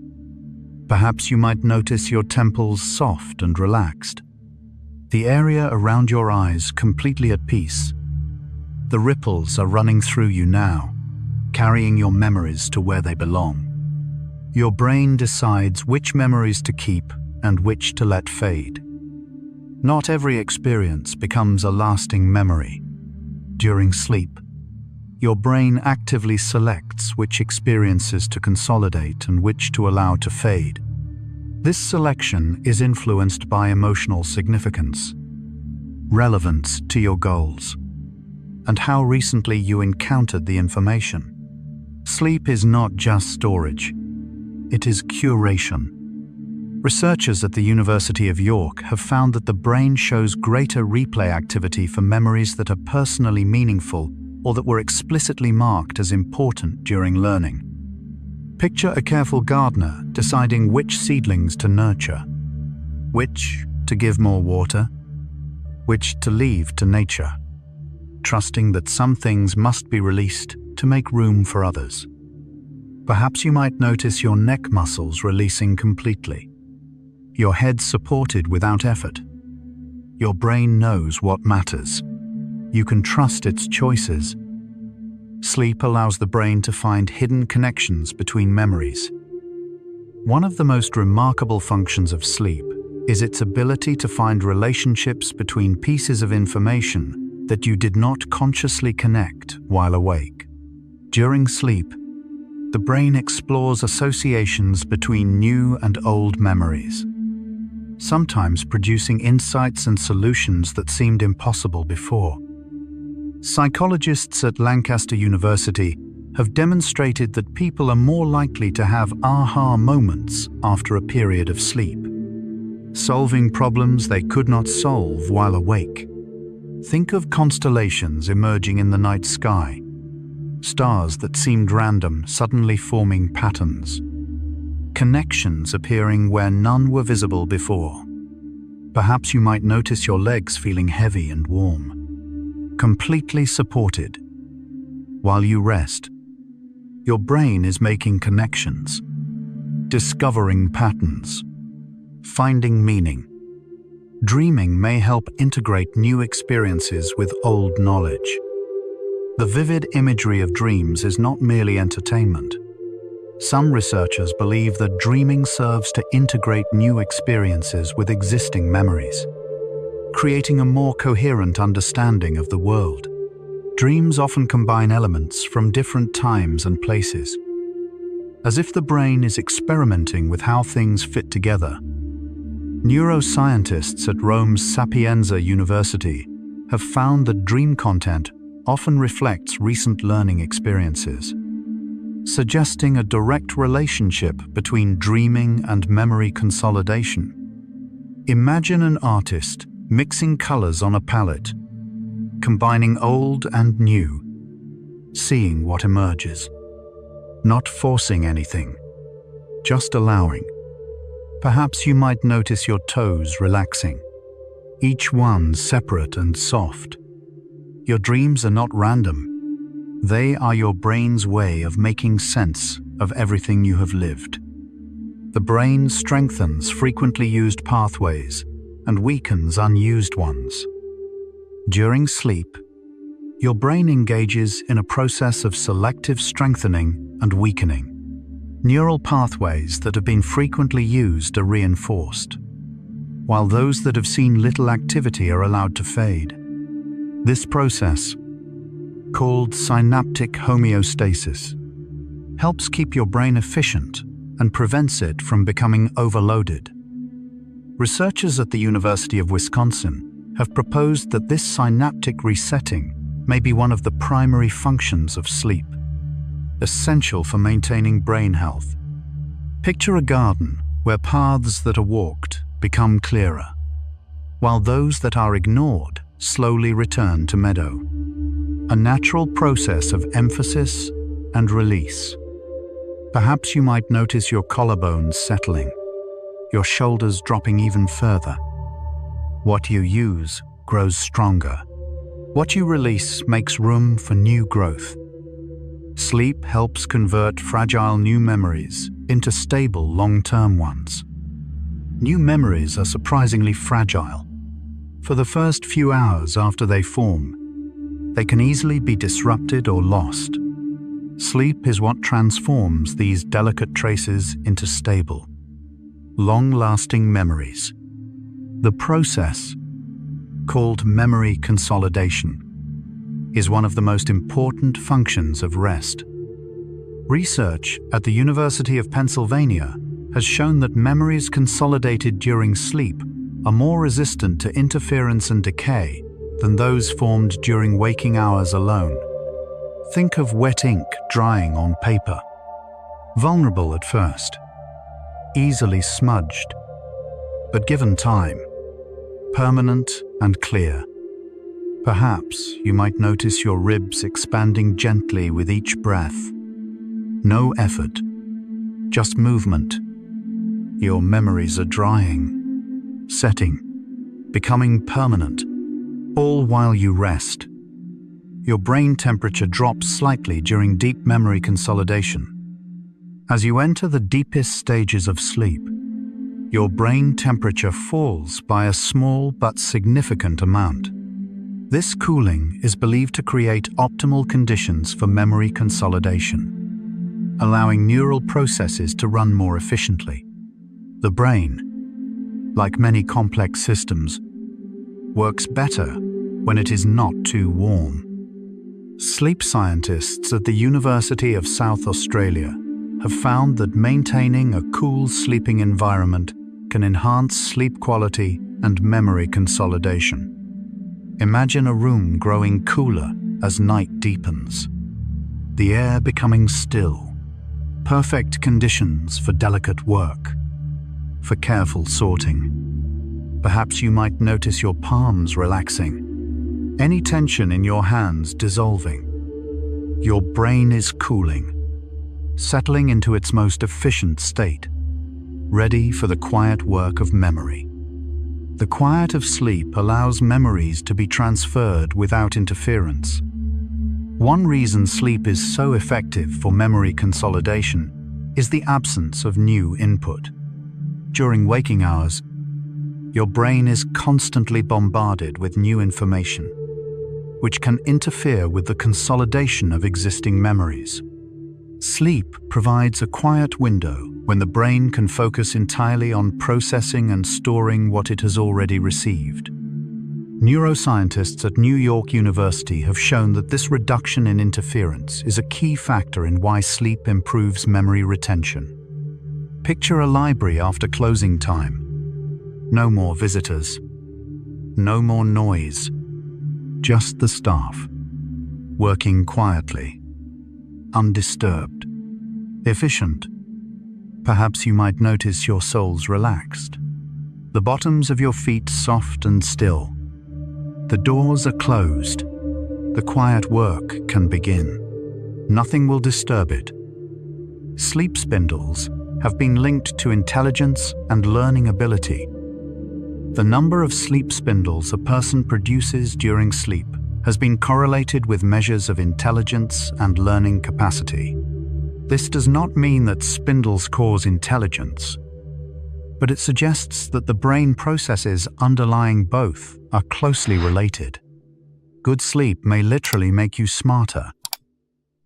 Perhaps you might notice your temples soft and relaxed, the area around your eyes completely at peace. The ripples are running through you now, carrying your memories to where they belong. Your brain decides which memories to keep and which to let fade. Not every experience becomes a lasting memory. During sleep, your brain actively selects which experiences to consolidate and which to allow to fade. This selection is influenced by emotional significance, relevance to your goals, and how recently you encountered the information. Sleep is not just storage, it is curation. Researchers at the University of York have found that the brain shows greater replay activity for memories that are personally meaningful or that were explicitly marked as important during learning. Picture a careful gardener deciding which seedlings to nurture, which to give more water, which to leave to nature, trusting that some things must be released to make room for others. Perhaps you might notice your neck muscles releasing completely, your head supported without effort. Your brain knows what matters. You can trust its choices. Sleep allows the brain to find hidden connections between memories. One of the most remarkable functions of sleep is its ability to find relationships between pieces of information that you did not consciously connect while awake. During sleep, the brain explores associations between new and old memories, sometimes producing insights and solutions that seemed impossible before. Psychologists at Lancaster University have demonstrated that people are more likely to have aha moments after a period of sleep, solving problems they could not solve while awake. Think of constellations emerging in the night sky, stars that seemed random suddenly forming patterns, connections appearing where none were visible before. Perhaps you might notice your legs feeling heavy and warm, completely supported. While you rest, your brain is making connections, discovering patterns, finding meaning. Dreaming may help integrate new experiences with old knowledge. The vivid imagery of dreams is not merely entertainment. Some researchers believe that dreaming serves to integrate new experiences with existing memories, creating a more coherent understanding of the world. Dreams often combine elements from different times and places, as if the brain is experimenting with how things fit together. Neuroscientists at Rome's Sapienza University have found that dream content often reflects recent learning experiences, suggesting a direct relationship between dreaming and memory consolidation. Imagine an artist mixing colors on a palette, combining old and new, seeing what emerges. Not forcing anything, just allowing. Perhaps you might notice your toes relaxing, each one separate and soft. Your dreams are not random. They are your brain's way of making sense of everything you have lived. The brain strengthens frequently used pathways and weakens unused ones. During sleep, your brain engages in a process of selective strengthening and weakening. Neural pathways that have been frequently used are reinforced, while those that have seen little activity are allowed to fade. This process, called synaptic homeostasis, helps keep your brain efficient and prevents it from becoming overloaded. Researchers at the University of Wisconsin have proposed that this synaptic resetting may be one of the primary functions of sleep, essential for maintaining brain health. Picture a garden where paths that are walked become clearer, while those that are ignored slowly return to meadow. A natural process of emphasis and release. Perhaps you might notice your collarbones settling, your shoulders dropping even further. What you use grows stronger. What you release makes room for new growth. Sleep helps convert fragile new memories into stable long-term ones. New memories are surprisingly fragile. For the first few hours after they form, they can easily be disrupted or lost. Sleep is what transforms these delicate traces into stable, long-lasting memories. The process, called memory consolidation, is one of the most important functions of rest. Research at the University of Pennsylvania has shown that memories consolidated during sleep are more resistant to interference and decay than those formed during waking hours alone. Think of wet ink drying on paper. Vulnerable at first, easily smudged, but given time, permanent and clear. Perhaps you might notice your ribs expanding gently with each breath. No effort, just movement. Your memories are drying, setting, becoming permanent, all while you rest. Your brain temperature drops slightly during deep memory consolidation. As you enter the deepest stages of sleep, your brain temperature falls by a small but significant amount. This cooling is believed to create optimal conditions for memory consolidation, allowing neural processes to run more efficiently. The brain, like many complex systems, works better when it is not too warm. Sleep scientists at the University of South Australia have found that maintaining a cool sleeping environment can enhance sleep quality and memory consolidation. Imagine a room growing cooler as night deepens, the air becoming still. Perfect conditions for delicate work, for careful sorting. Perhaps you might notice your palms relaxing, any tension in your hands dissolving. Your brain is cooling, settling into its most efficient state, ready for the quiet work of memory. The quiet of sleep allows memories to be transferred without interference. One reason sleep is so effective for memory consolidation is the absence of new input. During waking hours, your brain is constantly bombarded with new information, which can interfere with the consolidation of existing memories. Sleep provides a quiet window when the brain can focus entirely on processing and storing what it has already received. Neuroscientists at New York University have shown that this reduction in interference is a key factor in why sleep improves memory retention. Picture a library after closing time. No more visitors, no more noise, just the staff. working quietly, undisturbed, efficient. Perhaps you might notice your soles relaxed, the bottoms of your feet soft and still. The doors are closed. The quiet work can begin. Nothing will disturb it. Sleep spindles have been linked to intelligence and learning ability. The number of sleep spindles a person produces during sleep has been correlated with measures of intelligence and learning capacity. This does not mean that spindles cause intelligence, but it suggests that the brain processes underlying both are closely related. Good sleep may literally make you smarter.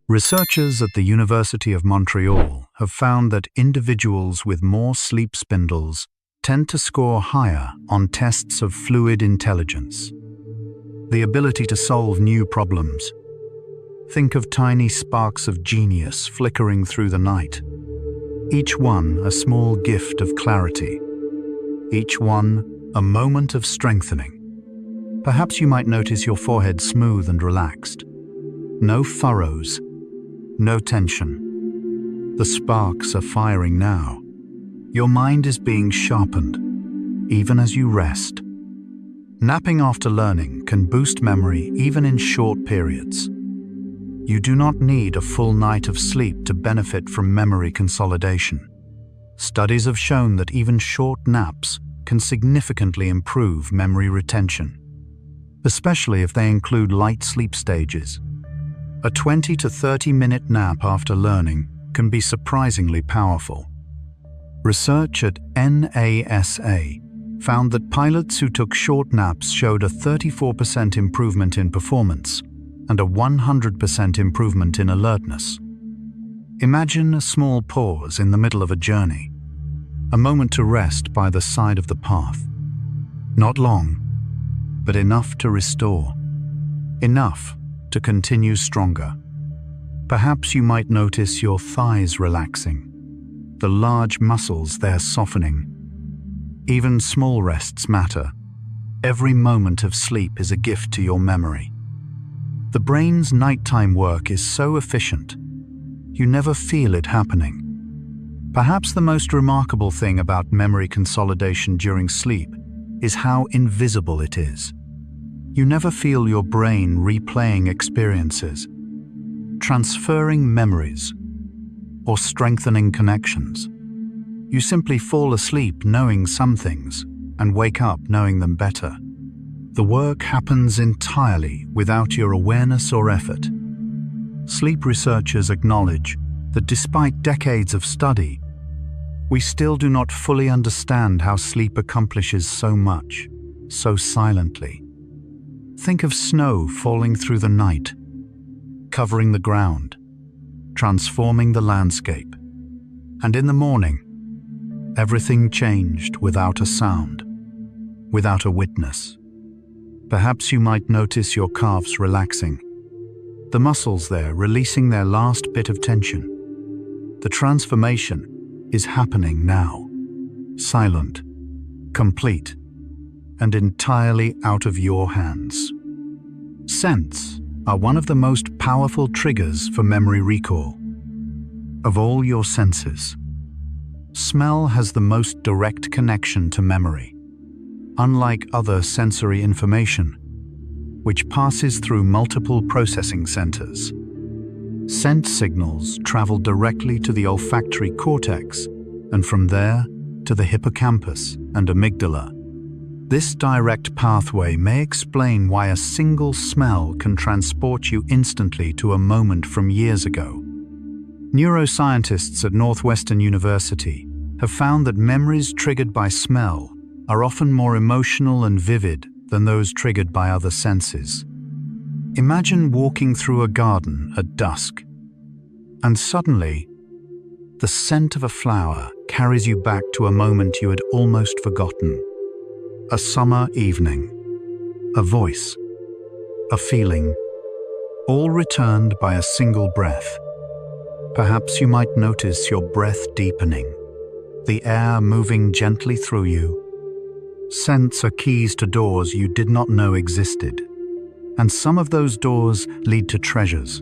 Researchers at the University of Montreal have found that individuals with more sleep spindles tend to score higher on tests of fluid intelligence, the ability to solve new problems. Think of tiny sparks of genius flickering through the night, each one a small gift of clarity, each one a moment of strengthening. Perhaps you might notice your forehead smooth and relaxed. No furrows, no tension. The sparks are firing now. Your mind is being sharpened, even as you rest. Napping after learning can boost memory even in short periods. You do not need a full night of sleep to benefit from memory consolidation. Studies have shown that even short naps can significantly improve memory retention, especially if they include light sleep stages. A 20 to 30-minute nap after learning can be surprisingly powerful. Research at NASA found that pilots who took short naps showed a 34% improvement in performance and a 100% improvement in alertness. Imagine a small pause in the middle of a journey, a moment to rest by the side of the path. Not long, but enough to restore, enough to continue stronger. Perhaps you might notice your thighs relaxing, the large muscles there softening. Even small rests matter. Every moment of sleep is a gift to your memory. The brain's nighttime work is so efficient, you never feel it happening. Perhaps the most remarkable thing about memory consolidation during sleep is how invisible it is. You never feel your brain replaying experiences, transferring memories, or strengthening connections. You simply fall asleep knowing some things and wake up knowing them better. The work happens entirely without your awareness or effort. Sleep researchers acknowledge that despite decades of study, we still do not fully understand how sleep accomplishes so much, so silently. Think of snow falling through the night, covering the ground, transforming the landscape. And in the morning, everything changed without a sound, without a witness. Perhaps you might notice your calves relaxing, the muscles there releasing their last bit of tension. The transformation is happening now, silent, complete, and entirely out of your hands. Scents are one of the most powerful triggers for memory recall. Of all your senses, smell has the most direct connection to memory. Unlike other sensory information, which passes through multiple processing centers, scent signals travel directly to the olfactory cortex and from there to the hippocampus and amygdala. This direct pathway may explain why a single smell can transport you instantly to a moment from years ago. Neuroscientists at Northwestern University have found that memories triggered by smell are often more emotional and vivid than those triggered by other senses. Imagine walking through a garden at dusk, and suddenly, the scent of a flower carries you back to a moment you had almost forgotten. A summer evening, a voice, a feeling, all returned by a single breath. Perhaps you might notice your breath deepening, the air moving gently through you. Scents are keys to doors you did not know existed. And some of those doors lead to treasures.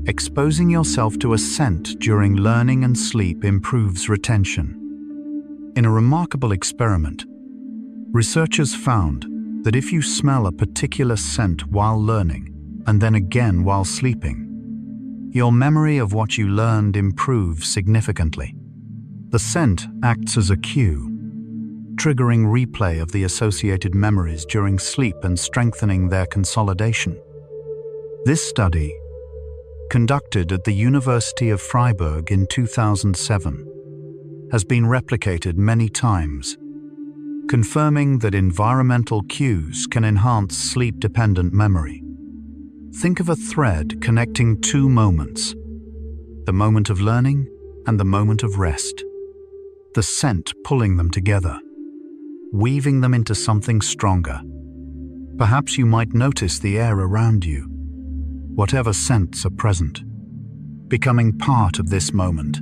Exposing yourself to a scent during learning and sleep improves retention. In a remarkable experiment, researchers found that if you smell a particular scent while learning and then again while sleeping, your memory of what you learned improves significantly. The scent acts as a cue, triggering replay of the associated memories during sleep and strengthening their consolidation. This study, conducted at the University of Freiburg in 2007, has been replicated many times, confirming that environmental cues can enhance sleep-dependent memory. Think of a thread connecting two moments, the moment of learning and the moment of rest. The scent pulling them together, weaving them into something stronger. Perhaps you might notice the air around you, whatever scents are present, becoming part of this moment.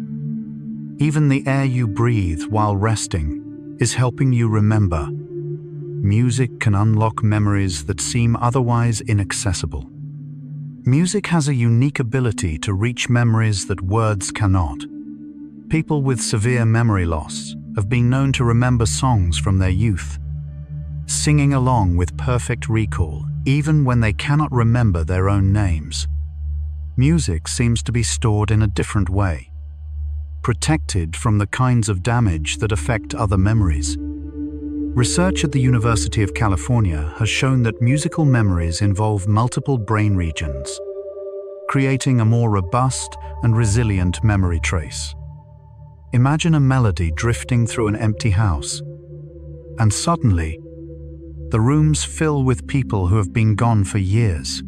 Even the air you breathe while resting is helping you remember. Music can unlock memories that seem otherwise inaccessible. Music has a unique ability to reach memories that words cannot. People with severe memory loss have been known to remember songs from their youth, singing along with perfect recall, even when they cannot remember their own names. Music seems to be stored in a different way, protected from the kinds of damage that affect other memories. Research at the University of California has shown that musical memories involve multiple brain regions, creating a more robust and resilient memory trace. Imagine a melody drifting through an empty house, and suddenly, the rooms fill with people who have been gone for years.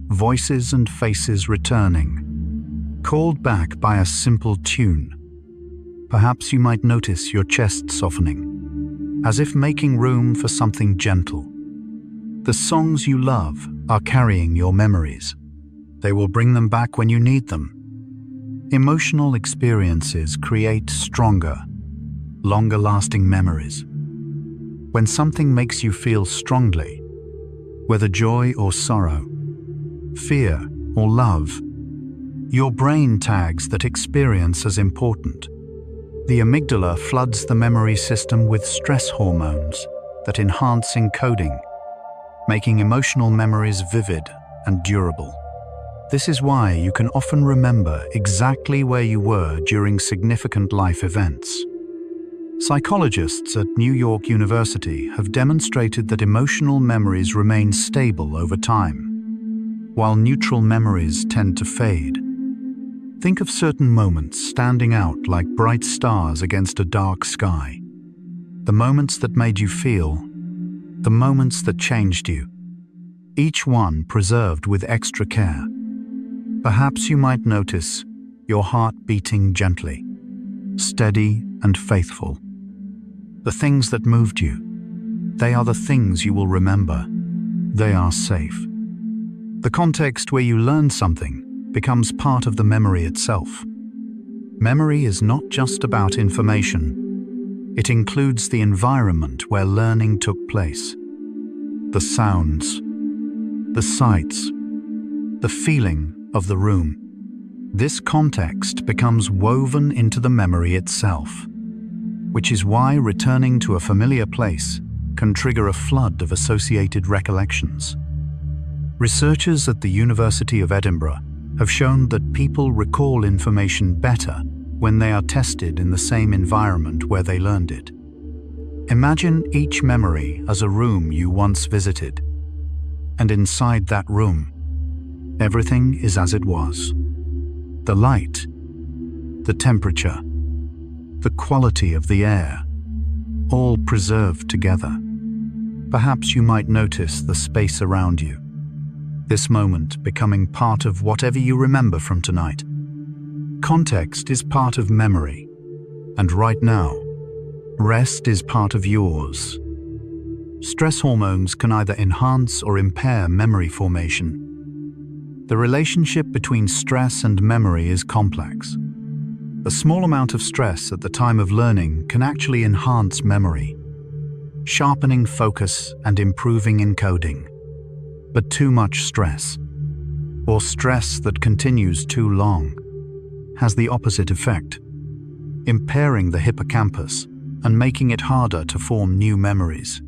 Voices and faces returning, called back by a simple tune. Perhaps you might notice your chest softening, as if making room for something gentle. The songs you love are carrying your memories. They will bring them back when you need them. Emotional experiences create stronger, longer-lasting memories. When something makes you feel strongly, whether joy or sorrow, fear or love, your brain tags that experience as important. The amygdala floods the memory system with stress hormones that enhance encoding, making emotional memories vivid and durable. This is why you can often remember exactly where you were during significant life events. Psychologists at New York University have demonstrated that emotional memories remain stable over time, while neutral memories tend to fade. Think of certain moments standing out like bright stars against a dark sky. The moments that made you feel, the moments that changed you, each one preserved with extra care. Perhaps you might notice your heart beating gently, steady and faithful. The things that moved you, they are the things you will remember. They are safe. The context where you learned something becomes part of the memory itself. Memory is not just about information. It includes the environment where learning took place. The sounds, the sights, the feeling of the room. This context becomes woven into the memory itself, which is why returning to a familiar place can trigger a flood of associated recollections. Researchers at the University of Edinburgh have shown that people recall information better when they are tested in the same environment where they learned it. Imagine each memory as a room you once visited, and inside that room, everything is as it was. The light, the temperature, the quality of the air, all preserved together. Perhaps you might notice the space around you, this moment becoming part of whatever you remember from tonight. Context is part of memory, and right now, rest is part of yours. Stress hormones can either enhance or impair memory formation. The relationship between stress and memory is complex. A small amount of stress at the time of learning can actually enhance memory, sharpening focus and improving encoding. But too much stress, or stress that continues too long, has the opposite effect, impairing the hippocampus and making it harder to form new memories.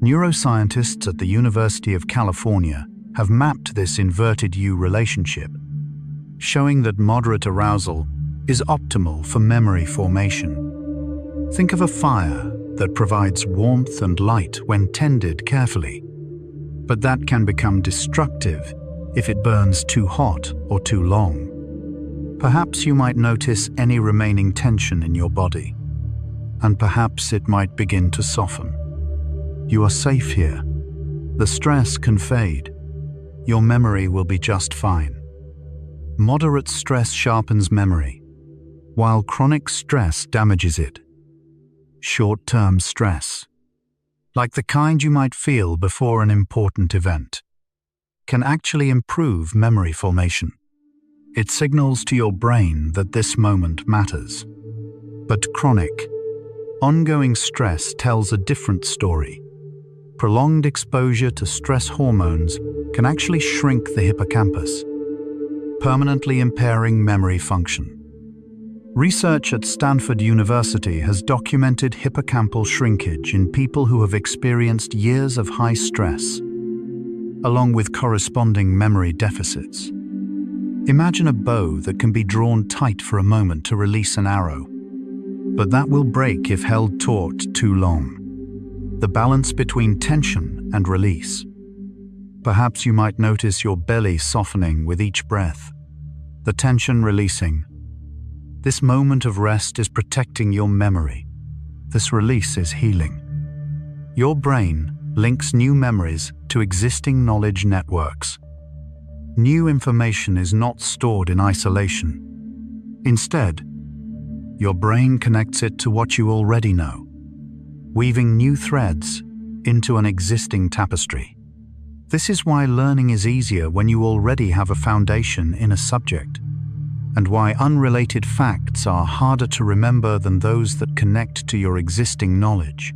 Neuroscientists at the University of California have mapped this inverted U relationship, showing that moderate arousal is optimal for memory formation. Think of a fire that provides warmth and light when tended carefully, but that can become destructive if it burns too hot or too long. Perhaps you might notice any remaining tension in your body, and perhaps it might begin to soften. You are safe here. The stress can fade. Your memory will be just fine. Moderate stress sharpens memory, while chronic stress damages it. Short-term stress, like the kind you might feel before an important event, can actually improve memory formation. It signals to your brain that this moment matters. But chronic, ongoing stress tells a different story. Prolonged exposure to stress hormones can actually shrink the hippocampus, permanently impairing memory function. Research at Stanford University has documented hippocampal shrinkage in people who have experienced years of high stress, along with corresponding memory deficits. Imagine a bow that can be drawn tight for a moment to release an arrow, but that will break if held taut too long. The balance between tension and release. Perhaps you might notice your belly softening with each breath, the tension releasing. This moment of rest is protecting your memory. This release is healing. Your brain links new memories to existing knowledge networks. New information is not stored in isolation. Instead, your brain connects it to what you already know, weaving new threads into an existing tapestry. This is why learning is easier when you already have a foundation in a subject, and why unrelated facts are harder to remember than those that connect to your existing knowledge.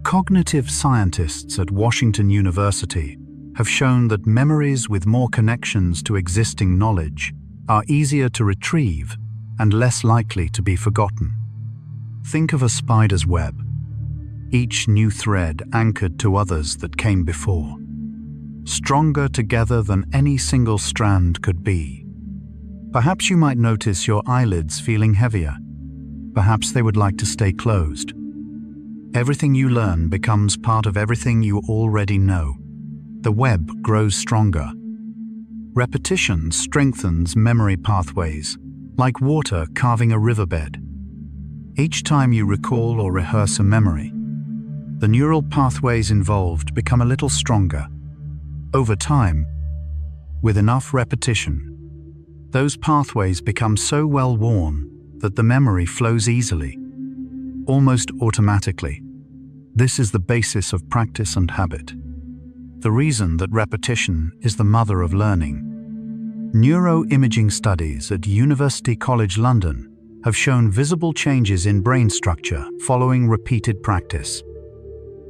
Cognitive scientists at Washington University have shown that memories with more connections to existing knowledge are easier to retrieve and less likely to be forgotten. Think of a spider's web, each new thread anchored to others that came before, stronger together than any single strand could be. Perhaps you might notice your eyelids feeling heavier. Perhaps they would like to stay closed. Everything you learn becomes part of everything you already know. The web grows stronger. Repetition strengthens memory pathways, like water carving a riverbed. Each time you recall or rehearse a memory, the neural pathways involved become a little stronger. Over time, with enough repetition, those pathways become so well worn that the memory flows easily, almost automatically. This is the basis of practice and habit. The reason that repetition is the mother of learning. Neuroimaging studies at University College London have shown visible changes in brain structure following repeated practice,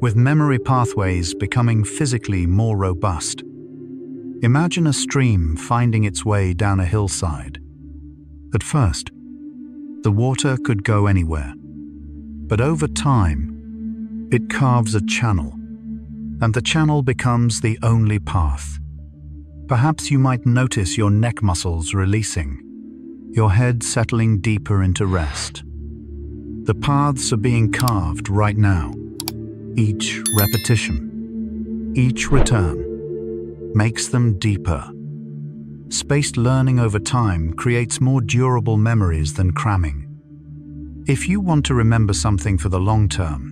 with memory pathways becoming physically more robust. Imagine a stream finding its way down a hillside. At first, the water could go anywhere, but over time, it carves a channel, and the channel becomes the only path. Perhaps you might notice your neck muscles releasing, your head settling deeper into rest. The paths are being carved right now. Each repetition, each return, makes them deeper. Spaced learning over time creates more durable memories than cramming. If you want to remember something for the long term,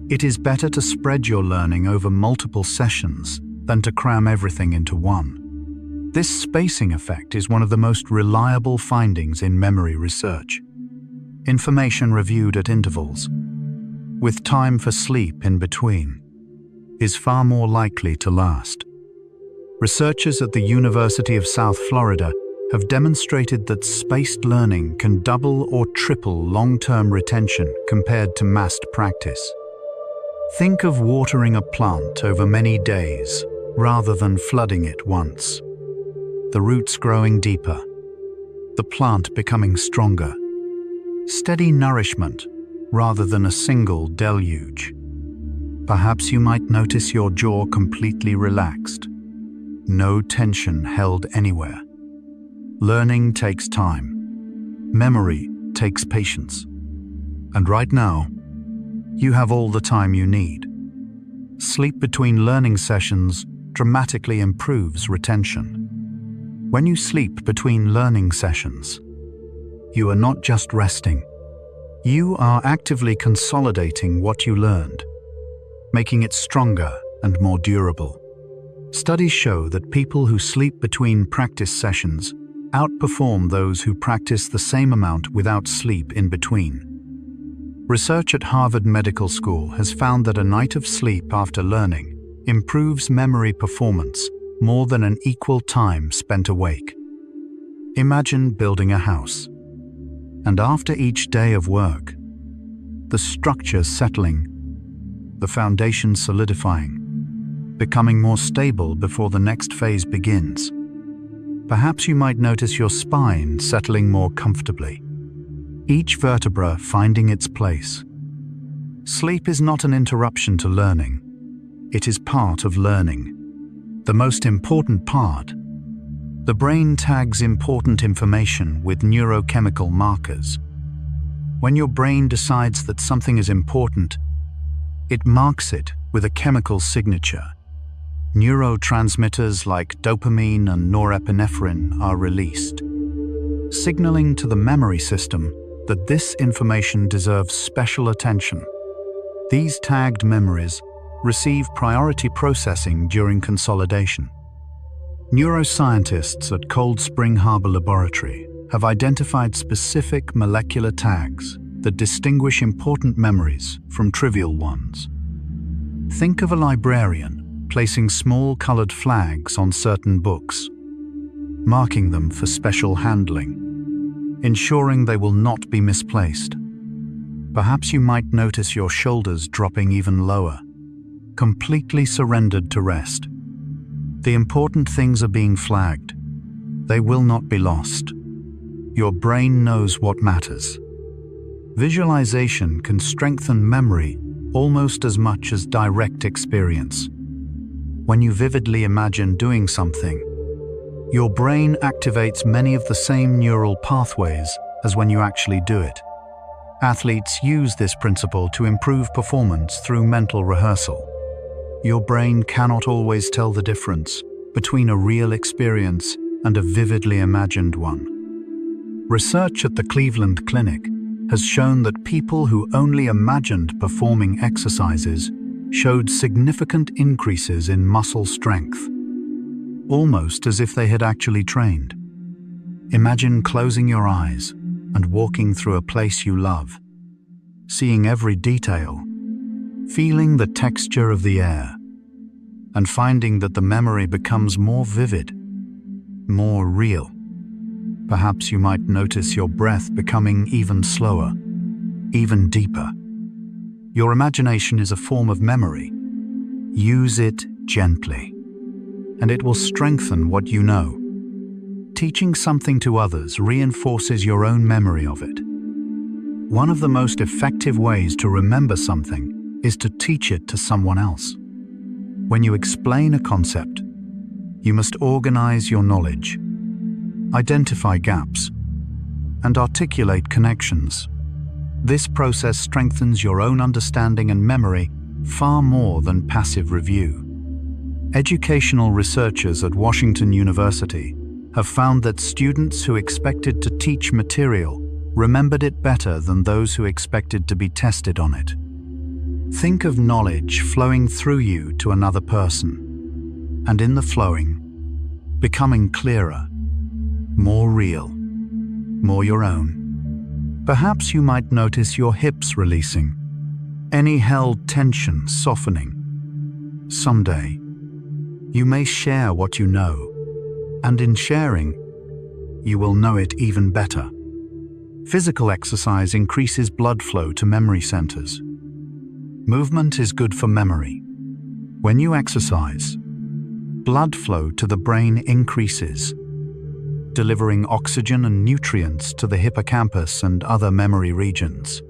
it is better to spread your learning over multiple sessions than to cram everything into one. This spacing effect is one of the most reliable findings in memory research. Information reviewed at intervals, with time for sleep in between, is far more likely to last. Researchers at the University of South Florida have demonstrated that spaced learning can double or triple long-term retention compared to massed practice. Think of watering a plant over many days. rather than flooding it once. The roots growing deeper, the plant becoming stronger. Steady nourishment rather than a single deluge. Perhaps you might notice your jaw completely relaxed. No tension held anywhere. Learning takes time. Memory takes patience. And right now, you have all the time you need. Sleep between learning sessions dramatically improves retention. When you sleep between learning sessions, you are not just resting. You are actively consolidating what you learned, making it stronger and more durable. Studies show that people who sleep between practice sessions outperform those who practice the same amount without sleep in between. Research at Harvard Medical School has found that a night of sleep after learning improves memory performance more than an equal time spent awake. Imagine building a house, and after each day of work, the structure settling, the foundation solidifying, becoming more stable before the next phase begins. Perhaps you might notice your spine settling more comfortably, each vertebra finding its place. Sleep is not an interruption to learning. It is part of learning. The most important part. The brain tags important information with neurochemical markers. When your brain decides that something is important, it marks it with a chemical signature. Neurotransmitters like dopamine and norepinephrine are released, signaling to the memory system that this information deserves special attention. These tagged memories receive priority processing during consolidation. Neuroscientists at Cold Spring Harbor Laboratory have identified specific molecular tags that distinguish important memories from trivial ones. Think of a librarian placing small colored flags on certain books, marking them for special handling, ensuring they will not be misplaced. Perhaps you might notice your shoulders dropping even lower, completely surrendered to rest. The important things are being flagged. They will not be lost. Your brain knows what matters. Visualization can strengthen memory almost as much as direct experience. When you vividly imagine doing something, your brain activates many of the same neural pathways as when you actually do it. Athletes use this principle to improve performance through mental rehearsal. Your brain cannot always tell the difference between a real experience and a vividly imagined one. Research at the Cleveland Clinic has shown that people who only imagined performing exercises showed significant increases in muscle strength, almost as if they had actually trained. Imagine closing your eyes and walking through a place you love, seeing every detail, feeling the texture of the air, and finding that the memory becomes more vivid, more real. Perhaps you might notice your breath becoming even slower, even deeper. Your imagination is a form of memory. Use it gently, and it will strengthen what you know. Teaching something to others reinforces your own memory of it. One of the most effective ways to remember something is to teach it to someone else. When you explain a concept, you must organize your knowledge, identify gaps, and articulate connections. This process strengthens your own understanding and memory far more than passive review. Educational researchers at Washington University have found that students who expected to teach material remembered it better than those who expected to be tested on it. Think of knowledge flowing through you to another person, and in the flowing, becoming clearer, more real, more your own. Perhaps you might notice your hips releasing, any held tension softening. Someday, you may share what you know, and in sharing, you will know it even better. Physical exercise increases blood flow to memory centers. Movement is good for memory. When you exercise, blood flow to the brain increases, delivering oxygen and nutrients to the hippocampus and other memory regions.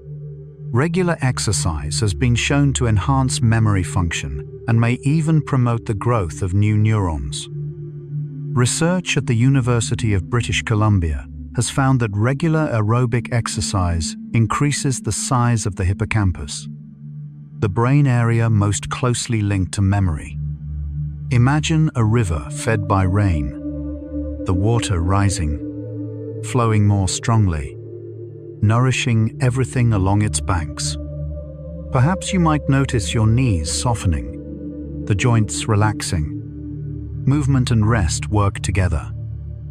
Regular exercise has been shown to enhance memory function and may even promote the growth of new neurons. Research at the University of British Columbia has found that regular aerobic exercise increases the size of the hippocampus, the brain area most closely linked to memory. Imagine a river fed by rain, the water rising, flowing more strongly, nourishing everything along its banks. Perhaps you might notice your knees softening, the joints relaxing. Movement and rest work together.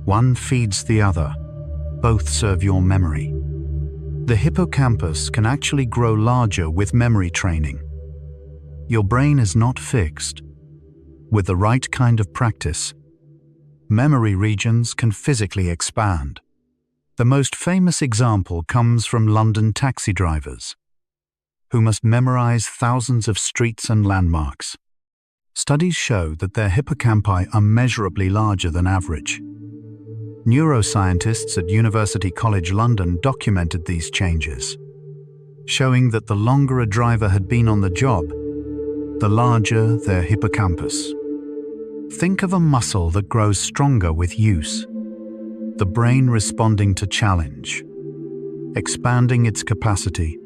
One feeds the other. Both serve your memory. The hippocampus can actually grow larger with memory training. Your brain is not fixed. With the right kind of practice, memory regions can physically expand. The most famous example comes from London taxi drivers, who must memorize thousands of streets and landmarks. Studies show that their hippocampi are measurably larger than average. Neuroscientists at University College London documented these changes, showing that the longer a driver had been on the job, the larger their hippocampus. Think of a muscle that grows stronger with use, the brain responding to challenge, expanding its capacity,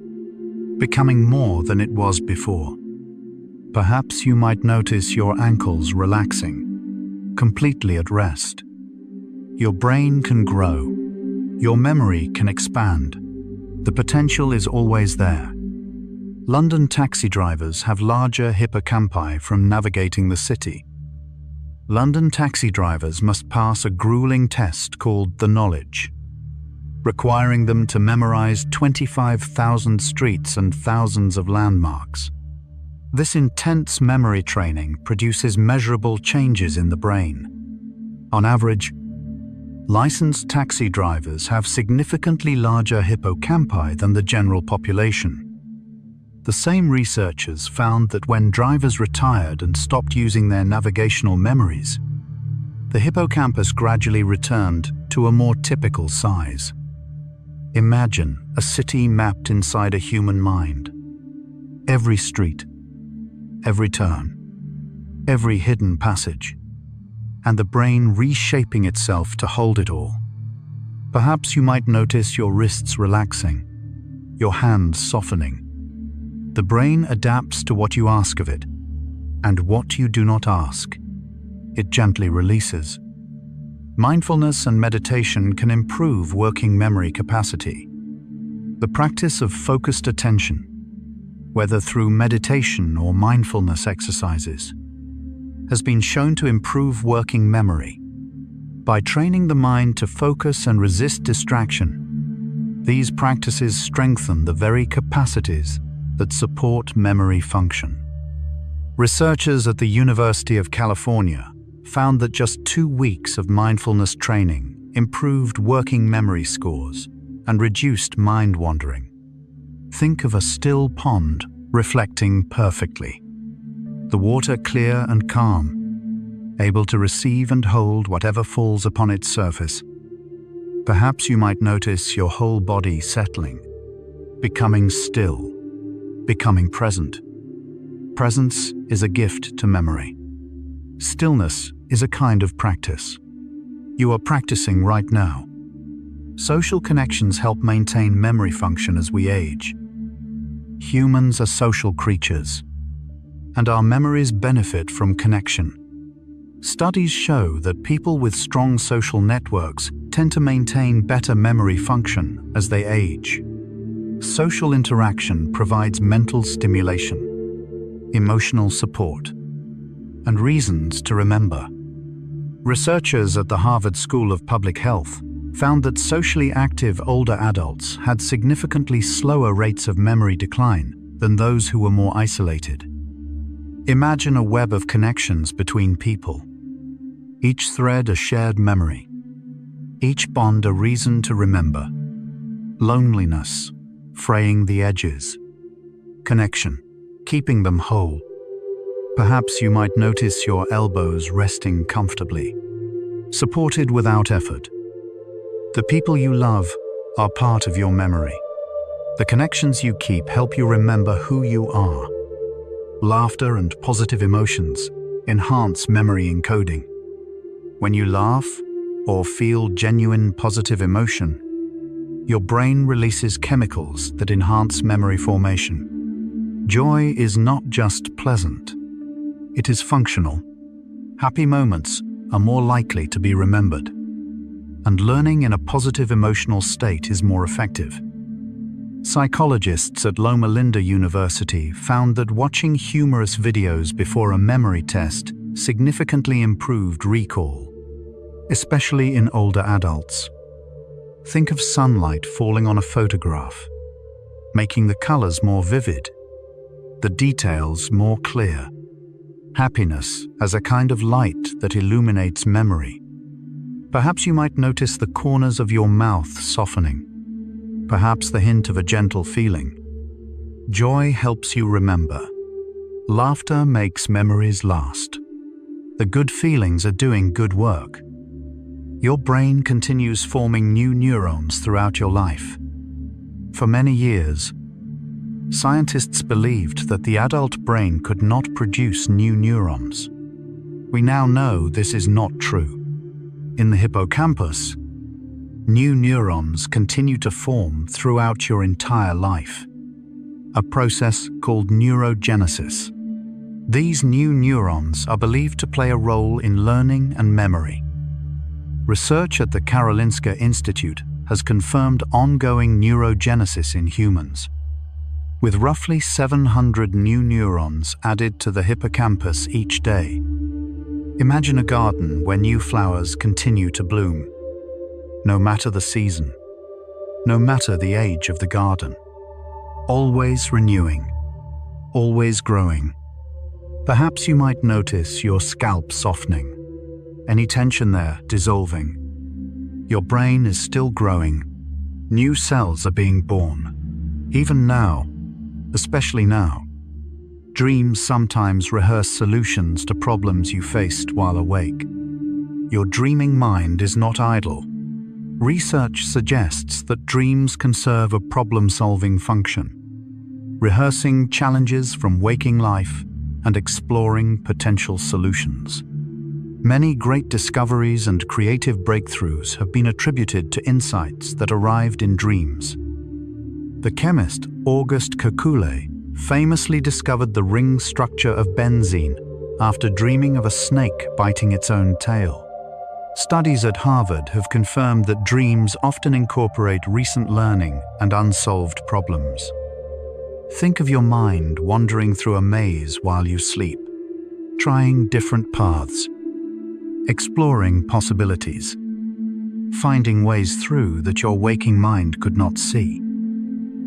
becoming more than it was before. Perhaps you might notice your ankles relaxing, completely at rest. Your brain can grow. Your memory can expand. The potential is always there. London taxi drivers have larger hippocampi from navigating the city. London taxi drivers must pass a grueling test called the Knowledge, requiring them to memorize 25,000 streets and thousands of landmarks. This intense memory training produces measurable changes in the brain. On average, licensed taxi drivers have significantly larger hippocampi than the general population. The same researchers found that when drivers retired and stopped using their navigational memories, the hippocampus gradually returned to a more typical size. Imagine a city mapped inside a human mind. Every street, every turn, every hidden passage, and the brain reshaping itself to hold it all. Perhaps you might notice your wrists relaxing, your hands softening. The brain adapts to what you ask of it, and what you do not ask, it gently releases. Mindfulness and meditation can improve working memory capacity. The practice of focused attention, whether through meditation or mindfulness exercises, has been shown to improve working memory. By training the mind to focus and resist distraction, these practices strengthen the very capacities that support memory function. Researchers at the University of California found that just 2 weeks of mindfulness training improved working memory scores and reduced mind wandering. Think of a still pond reflecting perfectly, the water clear and calm, able to receive and hold whatever falls upon its surface. Perhaps you might notice your whole body settling, becoming still, becoming present. Presence is a gift to memory. Stillness is a kind of practice. You are practicing right now. Social connections help maintain memory function as we age. Humans are social creatures, and our memories benefit from connection. Studies show that people with strong social networks tend to maintain better memory function as they age. Social interaction provides mental stimulation, emotional support, and reasons to remember. Researchers at the Harvard School of Public Health found that socially active older adults had significantly slower rates of memory decline than those who were more isolated. Imagine a web of connections between people, each thread a shared memory, each bond a reason to remember. Loneliness, fraying the edges. Connection, keeping them whole. Perhaps you might notice your elbows resting comfortably, supported without effort. The people you love are part of your memory. The connections you keep help you remember who you are. Laughter and positive emotions enhance memory encoding. When you laugh or feel genuine positive emotion, your brain releases chemicals that enhance memory formation. Joy is not just pleasant, it is functional. Happy moments are more likely to be remembered, and learning in a positive emotional state is more effective. Psychologists at Loma Linda University found that watching humorous videos before a memory test significantly improved recall, especially in older adults. Think of sunlight falling on a photograph, making the colors more vivid, the details more clear. Happiness as a kind of light that illuminates memory. Perhaps you might notice the corners of your mouth softening, perhaps the hint of a gentle feeling. Joy helps you remember. Laughter makes memories last. The good feelings are doing good work. Your brain continues forming new neurons throughout your life. For many years, scientists believed that the adult brain could not produce new neurons. We now know this is not true. In the hippocampus, new neurons continue to form throughout your entire life, a process called neurogenesis. These new neurons are believed to play a role in learning and memory. Research at the Karolinska Institute has confirmed ongoing neurogenesis in humans. With roughly 700 new neurons added to the hippocampus each day, imagine a garden where new flowers continue to bloom, no matter the season, no matter the age of the garden. Always renewing, always growing. Perhaps you might notice your scalp softening, any tension there dissolving. Your brain is still growing. New cells are being born. Even now, especially now, dreams sometimes rehearse solutions to problems you faced while awake. Your dreaming mind is not idle. Research suggests that dreams can serve a problem-solving function, rehearsing challenges from waking life and exploring potential solutions. Many great discoveries and creative breakthroughs have been attributed to insights that arrived in dreams. The chemist August Kekule famously discovered the ring structure of benzene after dreaming of a snake biting its own tail. Studies at Harvard have confirmed that dreams often incorporate recent learning and unsolved problems. Think of your mind wandering through a maze while you sleep, trying different paths, exploring possibilities, finding ways through that your waking mind could not see.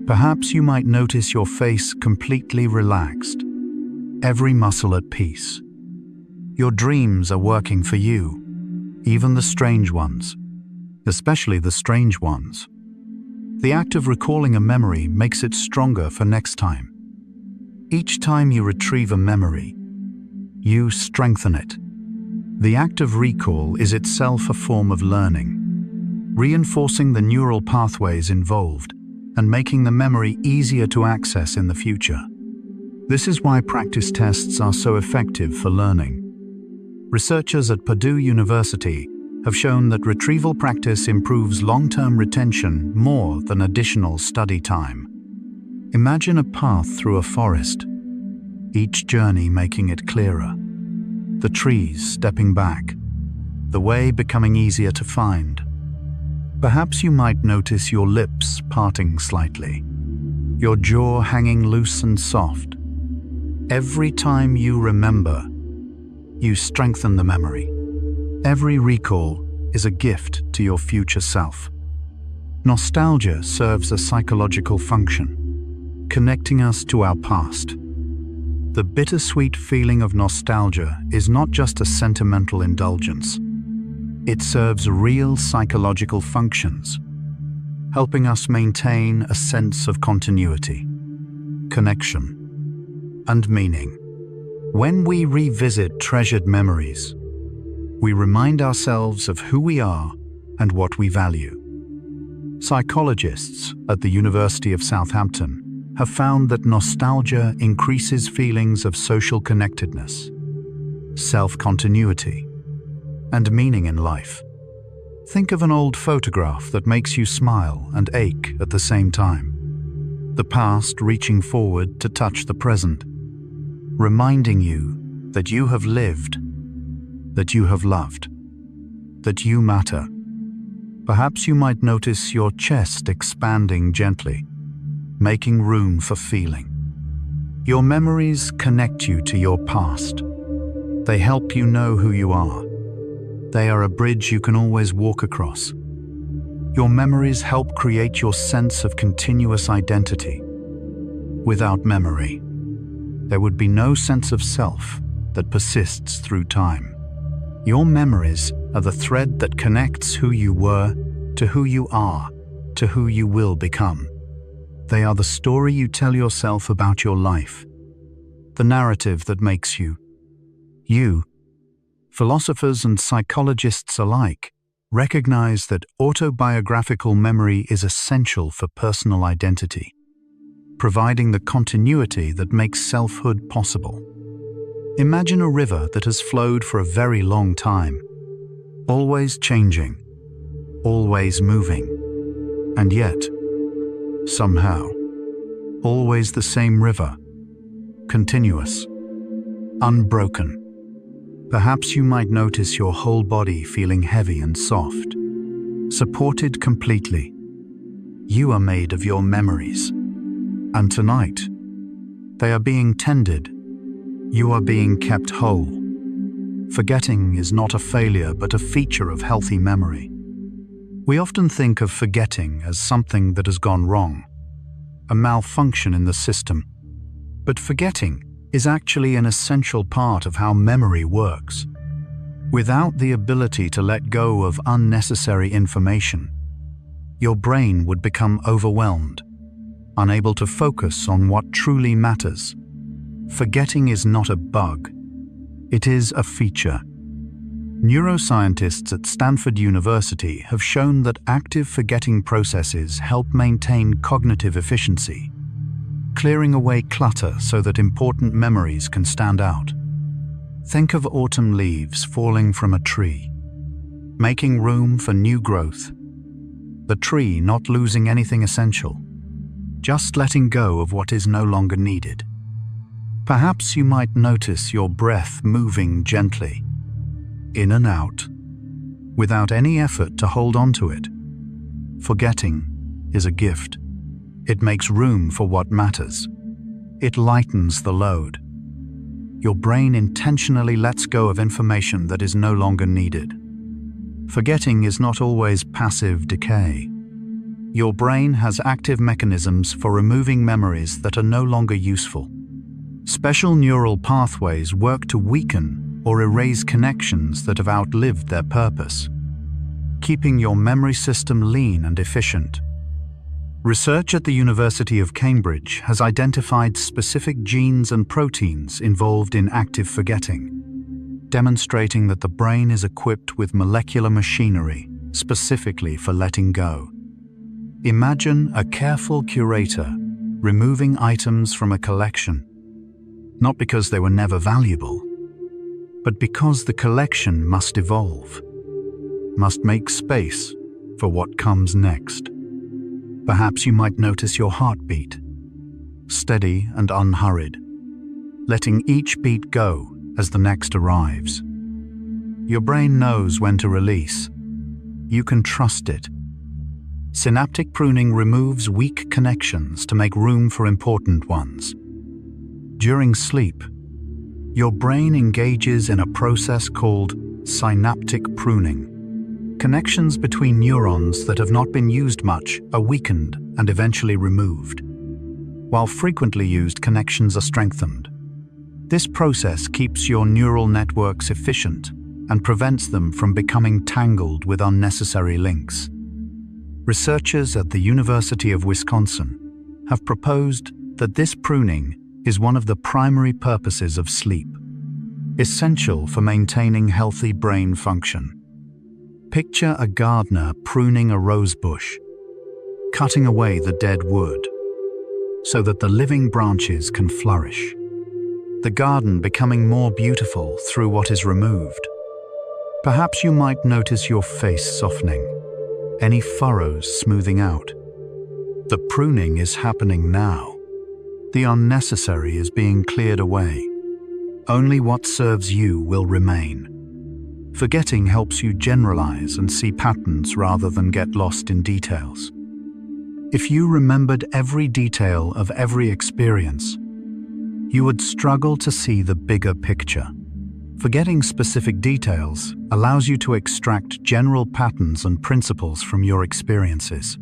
Perhaps you might notice your face completely relaxed, every muscle at peace. Your dreams are working for you, even the strange ones, especially the strange ones. The act of recalling a memory makes it stronger for next time. Each time you retrieve a memory, you strengthen it. The act of recall is itself a form of learning, reinforcing the neural pathways involved and making the memory easier to access in the future. This is why practice tests are so effective for learning. Researchers at Purdue University have shown that retrieval practice improves long-term retention more than additional study time. Imagine a path through a forest, each journey making it clearer. The trees stepping back, the way becoming easier to find. Perhaps you might notice your lips parting slightly, your jaw hanging loose and soft. Every time you remember, you strengthen the memory. Every recall is a gift to your future self. Nostalgia serves a psychological function, connecting us to our past. The bittersweet feeling of nostalgia is not just a sentimental indulgence. It serves real psychological functions, helping us maintain a sense of continuity, connection, and meaning. When we revisit treasured memories, we remind ourselves of who we are and what we value. Psychologists at the University of Southampton have found that nostalgia increases feelings of social connectedness, self-continuity, and meaning in life. Think of an old photograph that makes you smile and ache at the same time. The past reaching forward to touch the present, reminding you that you have lived, that you have loved, that you matter. Perhaps you might notice your chest expanding gently, making room for feeling. Your memories connect you to your past. They help you know who you are. They are a bridge you can always walk across. Your memories help create your sense of continuous identity. Without memory, there would be no sense of self that persists through time. Your memories are the thread that connects who you were to who you are, to who you will become. They are the story you tell yourself about your life, the narrative that makes you, you. Philosophers and psychologists alike recognize that autobiographical memory is essential for personal identity, providing the continuity that makes selfhood possible. Imagine a river that has flowed for a very long time, always changing, always moving, and yet, somehow, always the same river, continuous, unbroken. Perhaps you might notice your whole body feeling heavy and soft, supported completely. You are made of your memories, and tonight, they are being tended. You are being kept whole. Forgetting is not a failure but a feature of healthy memory. We often think of forgetting as something that has gone wrong, a malfunction in the system. But forgetting is actually an essential part of how memory works. Without the ability to let go of unnecessary information, your brain would become overwhelmed, unable to focus on what truly matters. Forgetting is not a bug. It is a feature. Neuroscientists at Stanford University have shown that active forgetting processes help maintain cognitive efficiency, clearing away clutter so that important memories can stand out. Think of autumn leaves falling from a tree, making room for new growth. The tree not losing anything essential, just letting go of what is no longer needed. Perhaps you might notice your breath moving gently, in and out, without any effort to hold on to it. Forgetting is a gift. It makes room for what matters. It lightens the load. Your brain intentionally lets go of information that is no longer needed. Forgetting is not always passive decay. Your brain has active mechanisms for removing memories that are no longer useful. Special neural pathways work to weaken or erase connections that have outlived their purpose, keeping your memory system lean and efficient. Research at the University of Cambridge has identified specific genes and proteins involved in active forgetting, demonstrating that the brain is equipped with molecular machinery specifically for letting go. Imagine a careful curator removing items from a collection, not because they were never valuable, but because the collection must evolve, must make space for what comes next. Perhaps you might notice your heartbeat, steady and unhurried, letting each beat go as the next arrives. Your brain knows when to release. You can trust it. Synaptic pruning removes weak connections to make room for important ones. During sleep, your brain engages in a process called synaptic pruning. Connections between neurons that have not been used much are weakened and eventually removed, while frequently used connections are strengthened. This process keeps your neural networks efficient and prevents them from becoming tangled with unnecessary links. Researchers at the University of Wisconsin have proposed that this pruning is one of the primary purposes of sleep, essential for maintaining healthy brain function. Picture a gardener pruning a rose bush, cutting away the dead wood, so that the living branches can flourish. The garden becoming more beautiful through what is removed. Perhaps you might notice your face softening, any furrows smoothing out. The pruning is happening now. The unnecessary is being cleared away. Only what serves you will remain. Forgetting helps you generalize and see patterns rather than get lost in details. If you remembered every detail of every experience, you would struggle to see the bigger picture. Forgetting specific details allows you to extract general patterns and principles from your experiences.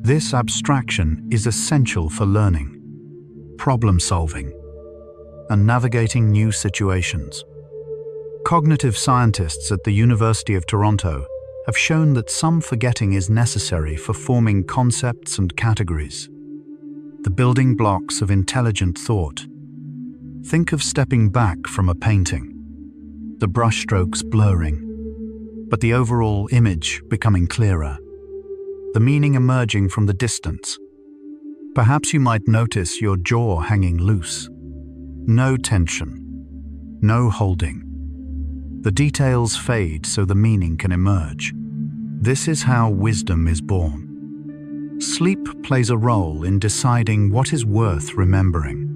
This abstraction is essential for learning, problem solving, and navigating new situations. Cognitive scientists at the University of Toronto have shown that some forgetting is necessary for forming concepts and categories, the building blocks of intelligent thought. Think of stepping back from a painting, the brushstrokes blurring, but the overall image becoming clearer, the meaning emerging from the distance. Perhaps you might notice your jaw hanging loose. No tension, no holding. The details fade so the meaning can emerge. This is how wisdom is born. Sleep plays a role in deciding what is worth remembering.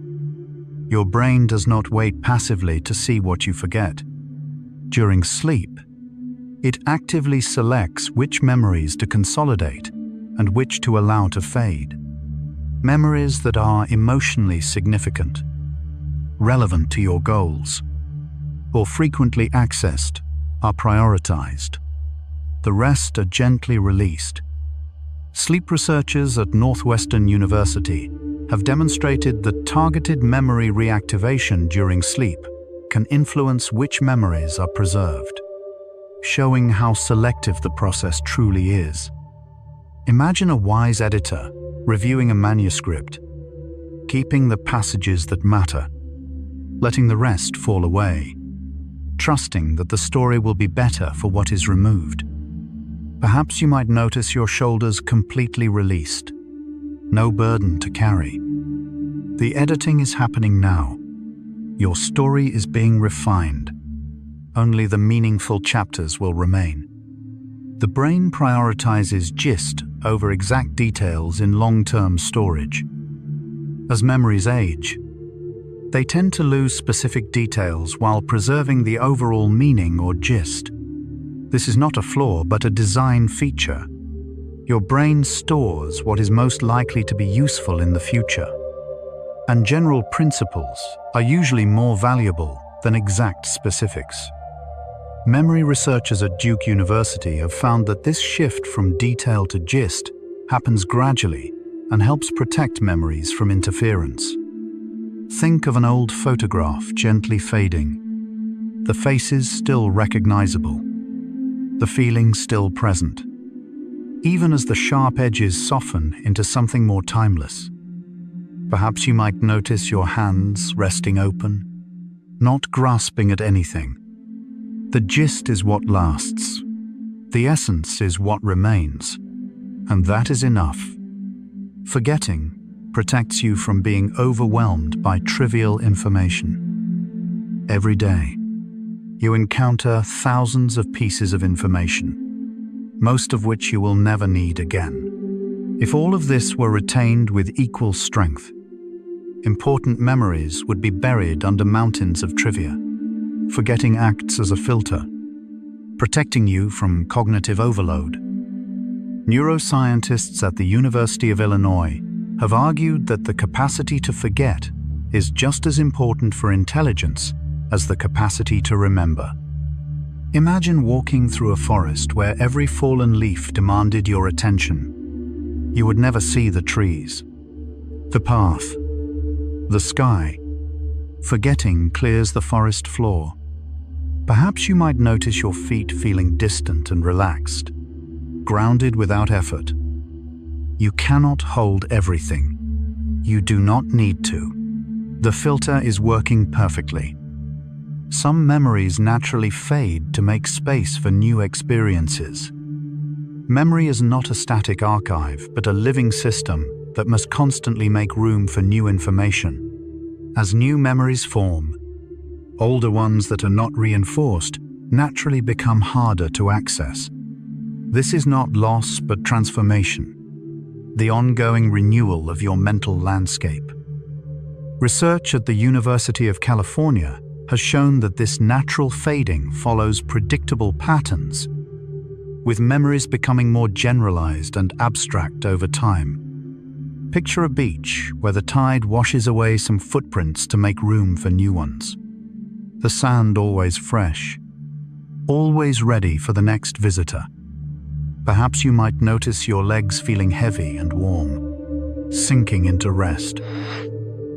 Your brain does not wait passively to see what you forget. During sleep, it actively selects which memories to consolidate and which to allow to fade. Memories that are emotionally significant, relevant to your goals, or frequently accessed are prioritized. The rest are gently released. Sleep researchers at Northwestern University have demonstrated that targeted memory reactivation during sleep can influence which memories are preserved, showing how selective the process truly is. Imagine a wise editor reviewing a manuscript, keeping the passages that matter, letting the rest fall away, trusting that the story will be better for what is removed. Perhaps you might notice your shoulders completely released, no burden to carry. The editing is happening now. Your story is being refined. Only the meaningful chapters will remain. The brain prioritizes gist over exact details in long-term storage. As memories age, they tend to lose specific details while preserving the overall meaning or gist. This is not a flaw, but a design feature. Your brain stores what is most likely to be useful in the future. And general principles are usually more valuable than exact specifics. Memory researchers at Duke University have found that this shift from detail to gist happens gradually and helps protect memories from interference. Think of an old photograph gently fading, the faces still recognizable, the feelings still present, even as the sharp edges soften into something more timeless. Perhaps you might notice your hands resting open, not grasping at anything. The gist is what lasts. The essence is what remains, and that is enough. Forgetting protects you from being overwhelmed by trivial information. Every day, you encounter thousands of pieces of information, most of which you will never need again. If all of this were retained with equal strength, important memories would be buried under mountains of trivia. Forgetting acts as a filter, protecting you from cognitive overload. Neuroscientists at the University of Illinois have argued that the capacity to forget is just as important for intelligence as the capacity to remember. Imagine walking through a forest where every fallen leaf demanded your attention. You would never see the trees, the path, the sky. Forgetting clears the forest floor. Perhaps you might notice your feet feeling distant and relaxed, grounded without effort. You cannot hold everything. You do not need to. The filter is working perfectly. Some memories naturally fade to make space for new experiences. Memory is not a static archive, but a living system that must constantly make room for new information. As new memories form, older ones that are not reinforced naturally become harder to access. This is not loss, but transformation, the ongoing renewal of your mental landscape. Research at the University of California has shown that this natural fading follows predictable patterns, with memories becoming more generalized and abstract over time. Picture a beach where the tide washes away some footprints to make room for new ones. The sand always fresh, always ready for the next visitor. Perhaps you might notice your legs feeling heavy and warm, sinking into rest.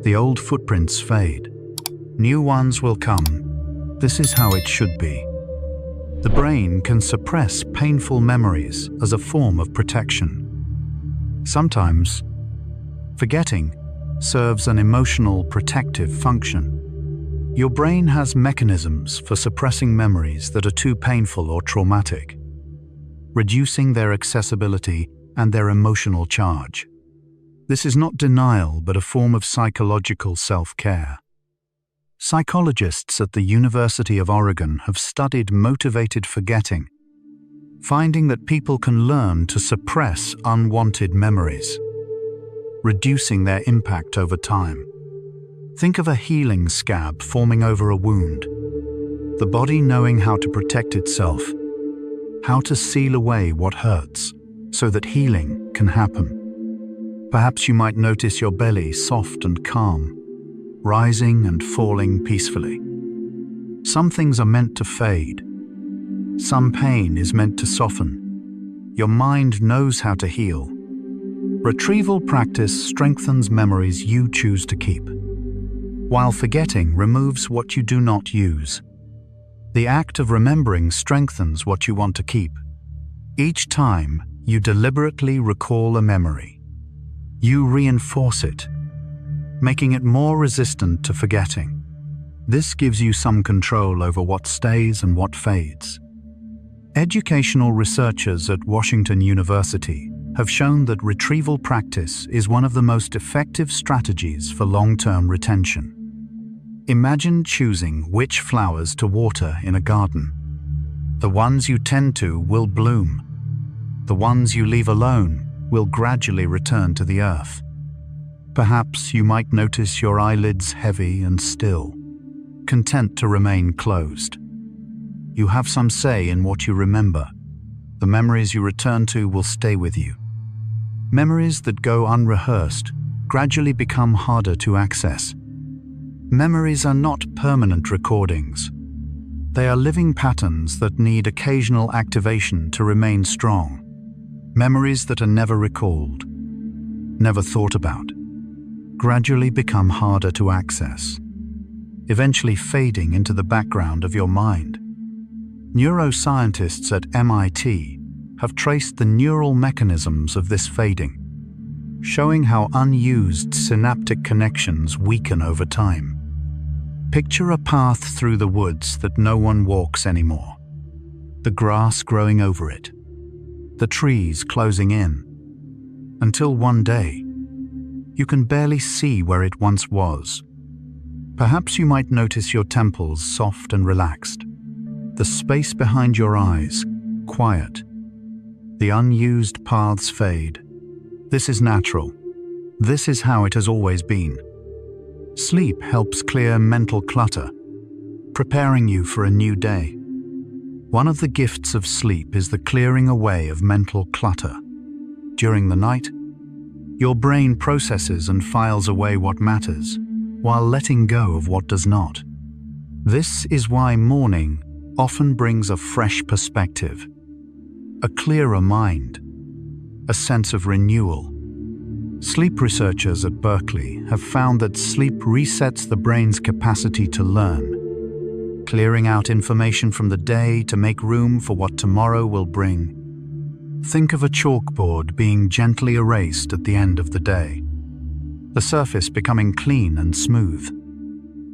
The old footprints fade. New ones will come. This is how it should be. The brain can suppress painful memories as a form of protection. Sometimes, forgetting serves an emotional protective function. Your brain has mechanisms for suppressing memories that are too painful or traumatic, reducing their accessibility and their emotional charge. This is not denial, but a form of psychological self-care. Psychologists at the University of Oregon have studied motivated forgetting, finding that people can learn to suppress unwanted memories, reducing their impact over time. Think of a healing scab forming over a wound, the body knowing how to protect itself, how to seal away what hurts so that healing can happen. Perhaps you might notice your belly soft and calm, rising and falling peacefully. Some things are meant to fade. Some pain is meant to soften. Your mind knows how to heal. Retrieval practice strengthens memories you choose to keep, while forgetting removes what you do not use. The act of remembering strengthens what you want to keep. Each time you deliberately recall a memory, you reinforce it, making it more resistant to forgetting. This gives you some control over what stays and what fades. Educational researchers at Washington University have shown that retrieval practice is one of the most effective strategies for long-term retention. Imagine choosing which flowers to water in a garden. The ones you tend to will bloom. The ones you leave alone will gradually return to the earth. Perhaps you might notice your eyelids heavy and still, content to remain closed. You have some say in what you remember. The memories you return to will stay with you. Memories that go unrehearsed gradually become harder to access. Memories are not permanent recordings. They are living patterns that need occasional activation to remain strong. Memories that are never recalled, never thought about, gradually become harder to access, eventually fading into the background of your mind. Neuroscientists at MIT have traced the neural mechanisms of this fading, showing how unused synaptic connections weaken over time. Picture a path through the woods that no one walks anymore, the grass growing over it, the trees closing in, until one day, you can barely see where it once was. Perhaps you might notice your temples soft and relaxed, the space behind your eyes quiet. The unused paths fade. This is natural. This is how it has always been. Sleep helps clear mental clutter, preparing you for a new day. One of the gifts of sleep is the clearing away of mental clutter. During the night, your brain processes and files away what matters, while letting go of what does not. This is why morning often brings a fresh perspective, a clearer mind, a sense of renewal. Sleep researchers at Berkeley have found that sleep resets the brain's capacity to learn, clearing out information from the day to make room for what tomorrow will bring. Think of a chalkboard being gently erased at the end of the day. the surface becoming clean and smooth,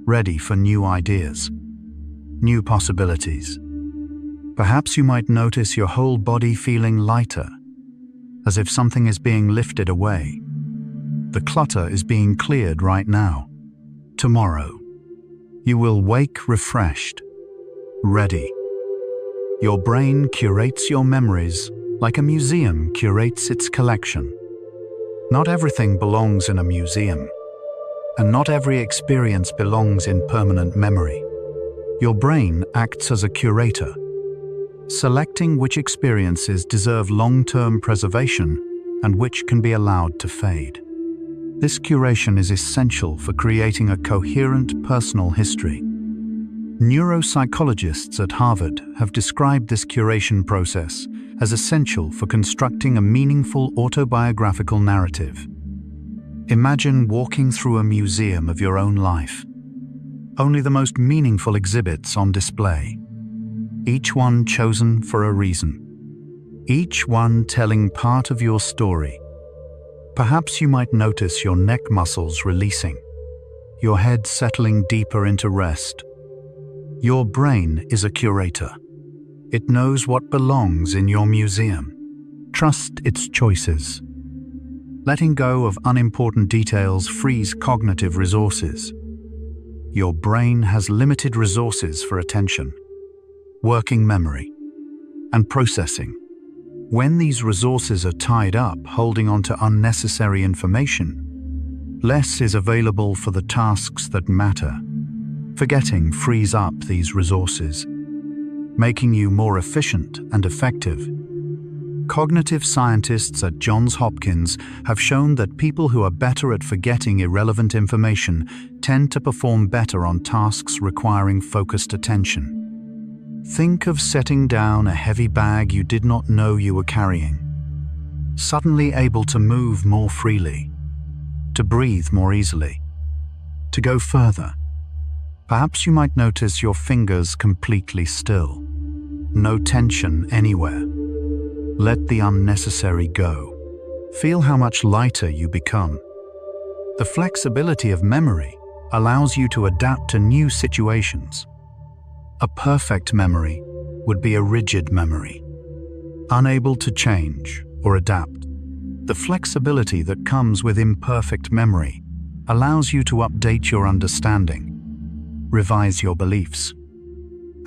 ready for new ideas, new possibilities. Perhaps you might notice your whole body feeling lighter, as if something is being lifted away. The clutter is being cleared right now. Tomorrow, you will wake refreshed, ready. Your brain curates your memories like a museum curates its collection. Not everything belongs in a museum, and not every experience belongs in permanent memory. Your brain acts as a curator, selecting which experiences deserve long-term preservation and which can be allowed to fade. This curation is essential for creating a coherent personal history. Neuropsychologists at Harvard have described this curation process as essential for constructing a meaningful autobiographical narrative. Imagine walking through a museum of your own life. Only the most meaningful exhibits on display, each one chosen for a reason, each one telling part of your story. Perhaps you might notice your neck muscles releasing, your head settling deeper into rest. Your brain is a curator. It knows what belongs in your museum. Trust its choices. Letting go of unimportant details frees cognitive resources. Your brain has limited resources for attention, working memory, and processing. When these resources are tied up holding on to unnecessary information, less is available for the tasks that matter. Forgetting frees up these resources, making you more efficient and effective. Cognitive scientists at Johns Hopkins have shown that people who are better at forgetting irrelevant information tend to perform better on tasks requiring focused attention. Think of setting down a heavy bag you did not know you were carrying. Suddenly able to move more freely, to breathe more easily, to go further. Perhaps you might notice your fingers completely still. No tension anywhere. Let the unnecessary go. Feel how much lighter you become. The flexibility of memory allows you to adapt to new situations. A perfect memory would be a rigid memory, unable to change or adapt. The flexibility that comes with imperfect memory allows you to update your understanding, revise your beliefs,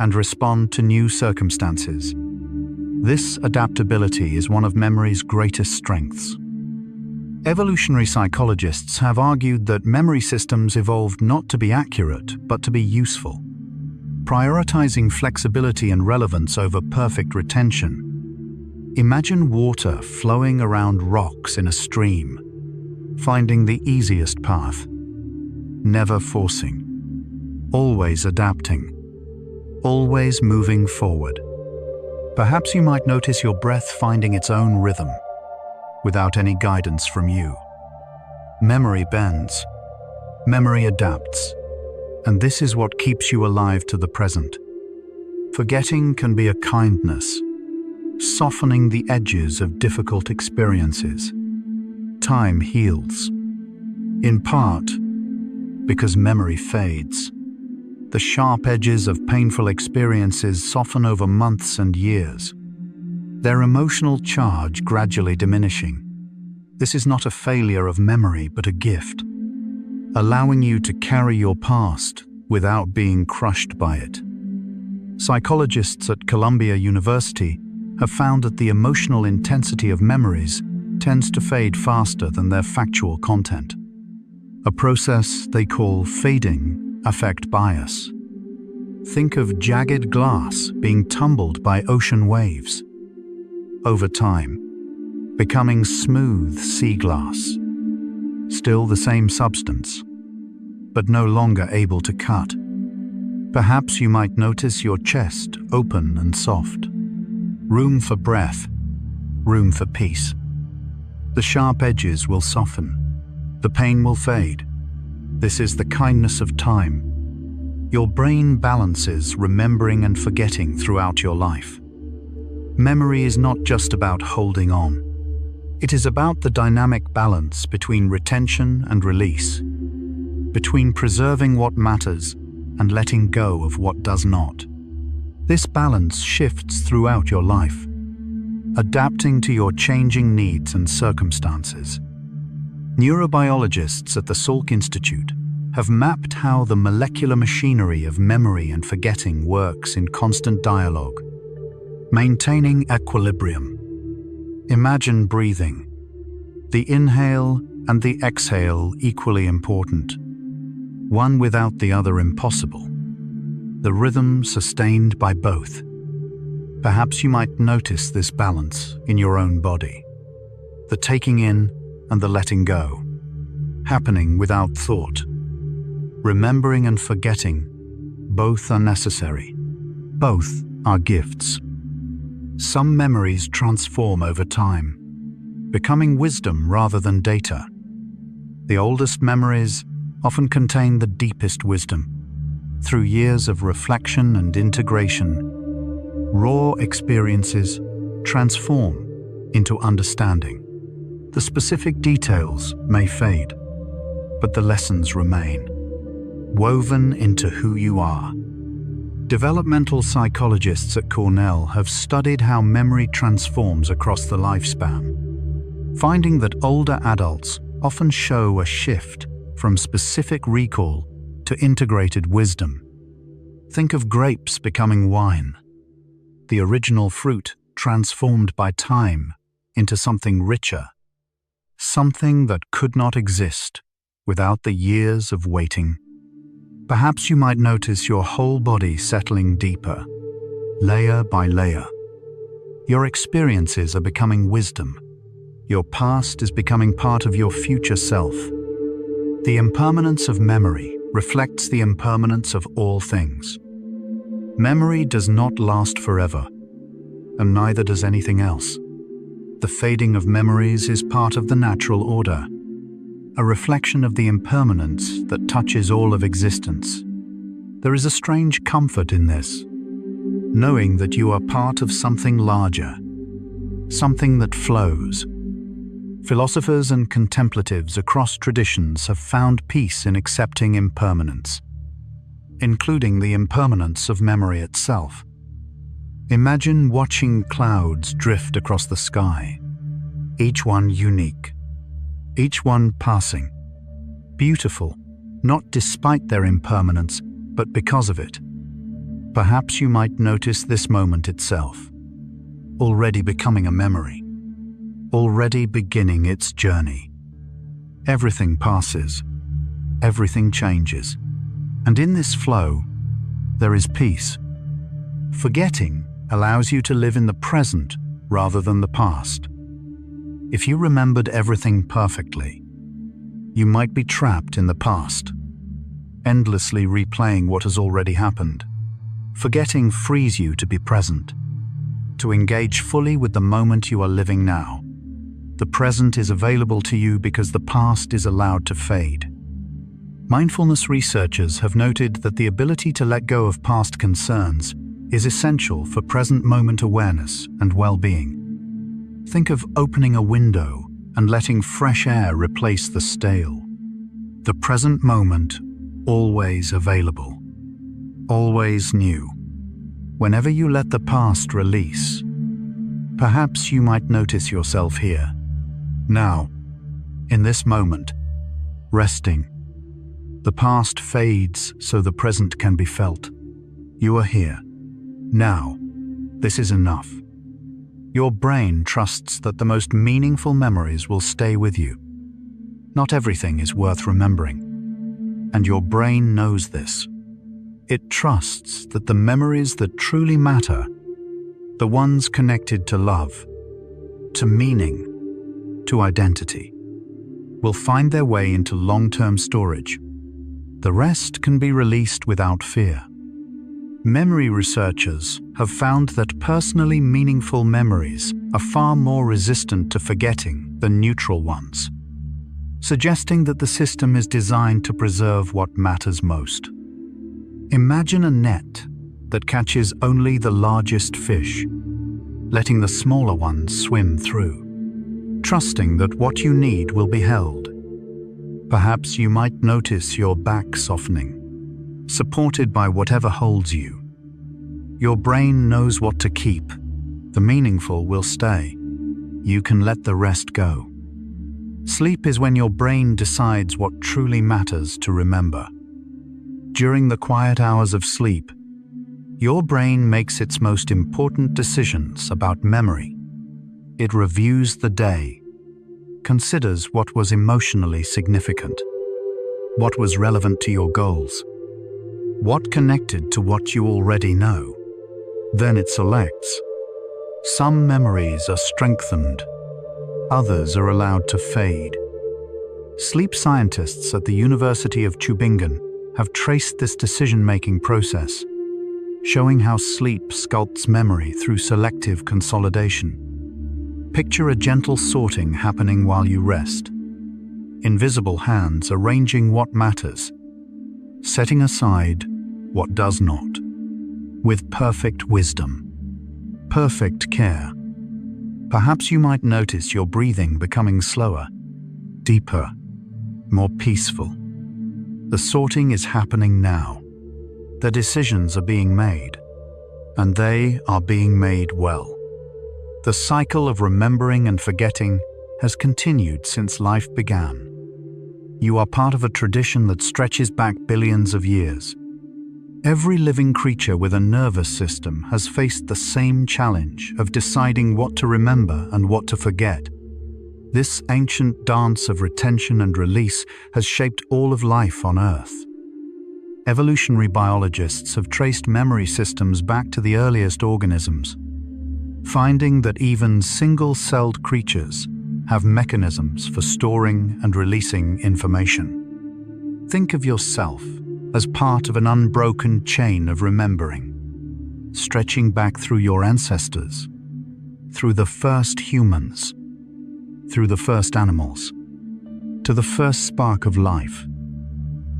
and respond to new circumstances. This adaptability is one of memory's greatest strengths. Evolutionary psychologists have argued that memory systems evolved not to be accurate, but to be useful. Prioritizing flexibility and relevance over perfect retention. Imagine water flowing around rocks in a stream, finding the easiest path, never forcing, always adapting, always moving forward. Perhaps you might notice your breath finding its own rhythm, without any guidance from you. Memory bends, memory adapts, and this is what keeps you alive to the present. Forgetting can be a kindness, softening the edges of difficult experiences. Time heals, in part because memory fades. The sharp edges of painful experiences soften over months and years, their emotional charge gradually diminishing. This is not a failure of memory, but a gift, allowing you to carry your past without being crushed by it. Psychologists at Columbia University have found that the emotional intensity of memories tends to fade faster than their factual content, a process they call fading affect bias. Think of jagged glass being tumbled by ocean waves. Over time, becoming smooth sea glass. Still the same substance, but no longer able to cut. Perhaps you might notice your chest open and soft. Room for breath, room for peace. The sharp edges will soften. The pain will fade. This is the kindness of time. Your brain balances remembering and forgetting throughout your life. Memory is not just about holding on. It is about the dynamic balance between retention and release, between preserving what matters and letting go of what does not. This balance shifts throughout your life, adapting to your changing needs and circumstances. Neurobiologists at the Salk Institute have mapped how the molecular machinery of memory and forgetting works in constant dialogue, maintaining equilibrium. Imagine breathing. The inhale and the exhale equally important, one without the other impossible. The rhythm sustained by both. Perhaps you might notice this balance in your own body. The taking in and the letting go, happening without thought. Remembering and forgetting, both are necessary. Both are gifts. Some memories transform over time, becoming wisdom rather than data. The oldest memories often contain the deepest wisdom. Through years of reflection and integration, raw experiences transform into understanding. The specific details may fade, but the lessons remain, woven into who you are. Developmental psychologists at Cornell have studied how memory transforms across the lifespan, finding that older adults often show a shift from specific recall to integrated wisdom. Think of grapes becoming wine, the original fruit transformed by time into something richer, something that could not exist without the years of waiting. Perhaps you might notice your whole body settling deeper, layer by layer. Your experiences are becoming wisdom. Your past is becoming part of your future self. The impermanence of memory reflects the impermanence of all things. Memory does not last forever, and neither does anything else. The fading of memories is part of the natural order, a reflection of the impermanence that touches all of existence. There is a strange comfort in this, knowing that you are part of something larger, something that flows. Philosophers and contemplatives across traditions have found peace in accepting impermanence, including the impermanence of memory itself. Imagine watching clouds drift across the sky, each one unique, each one passing, beautiful, not despite their impermanence, but because of it. Perhaps you might notice this moment itself, already becoming a memory, already beginning its journey. Everything passes, everything changes, and in this flow, there is peace. Forgetting allows you to live in the present rather than the past. If you remembered everything perfectly, you might be trapped in the past, endlessly replaying what has already happened. Forgetting frees you to be present, to engage fully with the moment you are living now. The present is available to you because the past is allowed to fade. Mindfulness researchers have noted that the ability to let go of past concerns is essential for present moment awareness and well-being. Think of opening a window and letting fresh air replace the stale. The present moment, always available, always new. Whenever you let the past release, perhaps you might notice yourself here, now, in this moment, resting. The past fades so the present can be felt. You are here. Now, this is enough. Your brain trusts that the most meaningful memories will stay with you. Not everything is worth remembering, and your brain knows this. It trusts that the memories that truly matter, the ones connected to love, to meaning, to identity, will find their way into long-term storage. The rest can be released without fear. Memory researchers have found that personally meaningful memories are far more resistant to forgetting than neutral ones, suggesting that the system is designed to preserve what matters most. Imagine a net that catches only the largest fish, letting the smaller ones swim through. trusting that what you need will be held. Perhaps you might notice your back softening, supported by whatever holds you. Your brain knows what to keep. The meaningful will stay. You can let the rest go. Sleep is when your brain decides what truly matters to remember. During the quiet hours of sleep, your brain makes its most important decisions about memory. It reviews the day, considers what was emotionally significant, what was relevant to your goals, what connected to what you already know. Then it selects. Some memories are strengthened, others are allowed to fade. Sleep scientists at the University of Tübingen have traced this decision-making process, showing how sleep sculpts memory through selective consolidation. Picture a gentle sorting happening while you rest. Invisible hands arranging what matters, setting aside what does not, with perfect wisdom, perfect care. Perhaps you might notice your breathing becoming slower, deeper, more peaceful. The sorting is happening now. The decisions are being made, and they are being made well. The cycle of remembering and forgetting has continued since life began. You are part of a tradition that stretches back billions of years. Every living creature with a nervous system has faced the same challenge of deciding what to remember and what to forget. This ancient dance of retention and release has shaped all of life on Earth. Evolutionary biologists have traced memory systems back to the earliest organisms, finding that even single-celled creatures have mechanisms for storing and releasing information. Think of yourself as part of an unbroken chain of remembering, stretching back through your ancestors, through the first humans, through the first animals, to the first spark of life.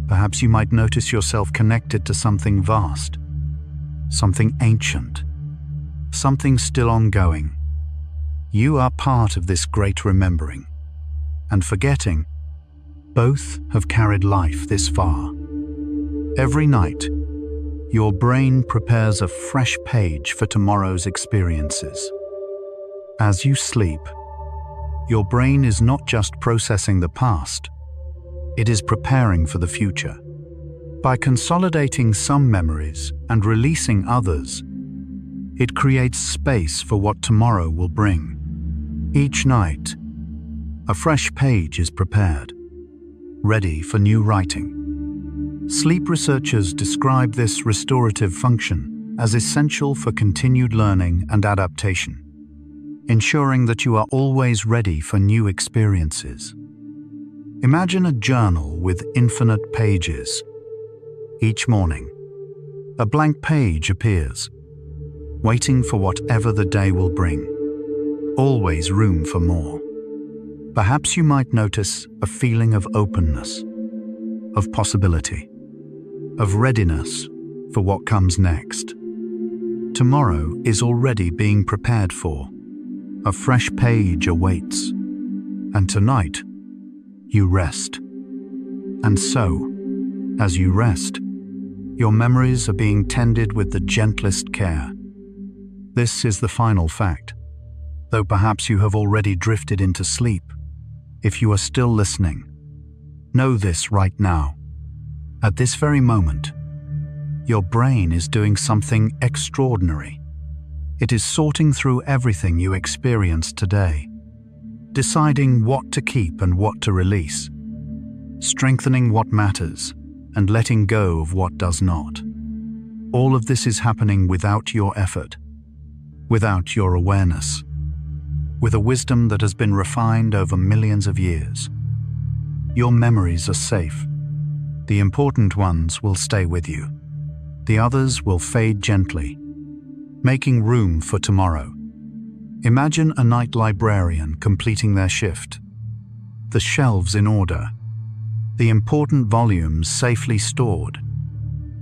Perhaps you might notice yourself connected to something vast, something ancient, something still ongoing. You are part of this great remembering and forgetting. Both have carried life this far. Every night, your brain prepares a fresh page for tomorrow's experiences. As you sleep, your brain is not just processing the past, it is preparing for the future. By consolidating some memories and releasing others, it creates space for what tomorrow will bring. Each night, a fresh page is prepared, ready for new writing. Sleep researchers describe this restorative function as essential for continued learning and adaptation, ensuring that you are always ready for new experiences. Imagine a journal with infinite pages. Each morning, a blank page appears, waiting for whatever the day will bring. Always room for more. Perhaps you might notice a feeling of openness, of possibility, of readiness for what comes next. Tomorrow is already being prepared for. A fresh page awaits. And tonight, you rest. And so, as you rest, your memories are being tended with the gentlest care. This is the final fact. Though perhaps you have already drifted into sleep, if you are still listening, know this right now. At this very moment, your brain is doing something extraordinary. It is sorting through everything you experienced today, deciding what to keep and what to release, strengthening what matters and letting go of what does not. All of this is happening without your effort, without your awareness, with a wisdom that has been refined over millions of years. Your memories are safe. The important ones will stay with you. The others will fade gently, making room for tomorrow. Imagine a night librarian completing their shift. The shelves in order, the important volumes safely stored,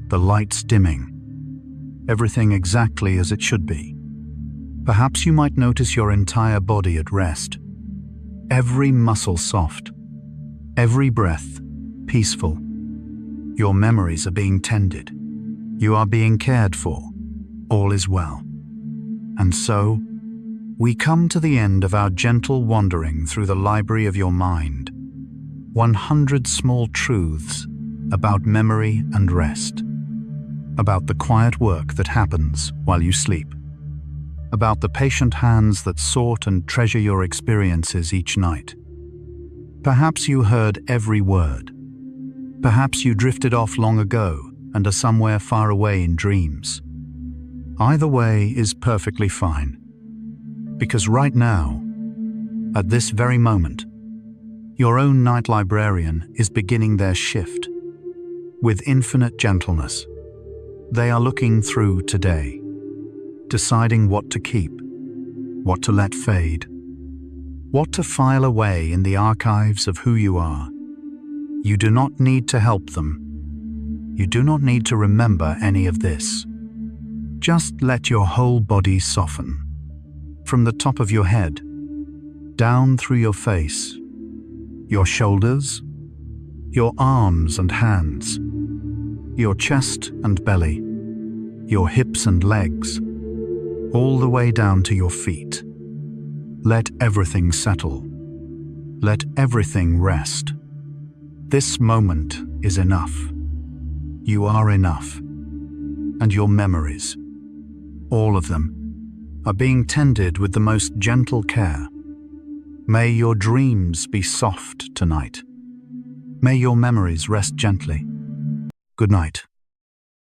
the lights dimming, everything exactly as it should be. Perhaps you might notice your entire body at rest, every muscle soft, every breath peaceful. Your memories are being tended. You are being cared for. All is well. And so, we come to the end of our gentle wandering through the library of your mind. 100 small truths about memory and rest. About the quiet work that happens while you sleep. About the patient hands that sort and treasure your experiences each night. Perhaps you heard every word. Perhaps you drifted off long ago and are somewhere far away in dreams. Either way is perfectly fine. Because right now, at this very moment, your own night librarian is beginning their shift. With infinite gentleness, they are looking through today, deciding what to keep, what to let fade, what to file away in the archives of who you are. You do not need to help them. You do not need to remember any of this. Just let your whole body soften. From the top of your head, down through your face, your shoulders, your arms and hands, your chest and belly, your hips and legs, all the way down to your feet. Let everything settle. Let everything rest. This moment is enough. You are enough. And your memories, all of them, are being tended with the most gentle care. May your dreams be soft tonight. May your memories rest gently. Good night.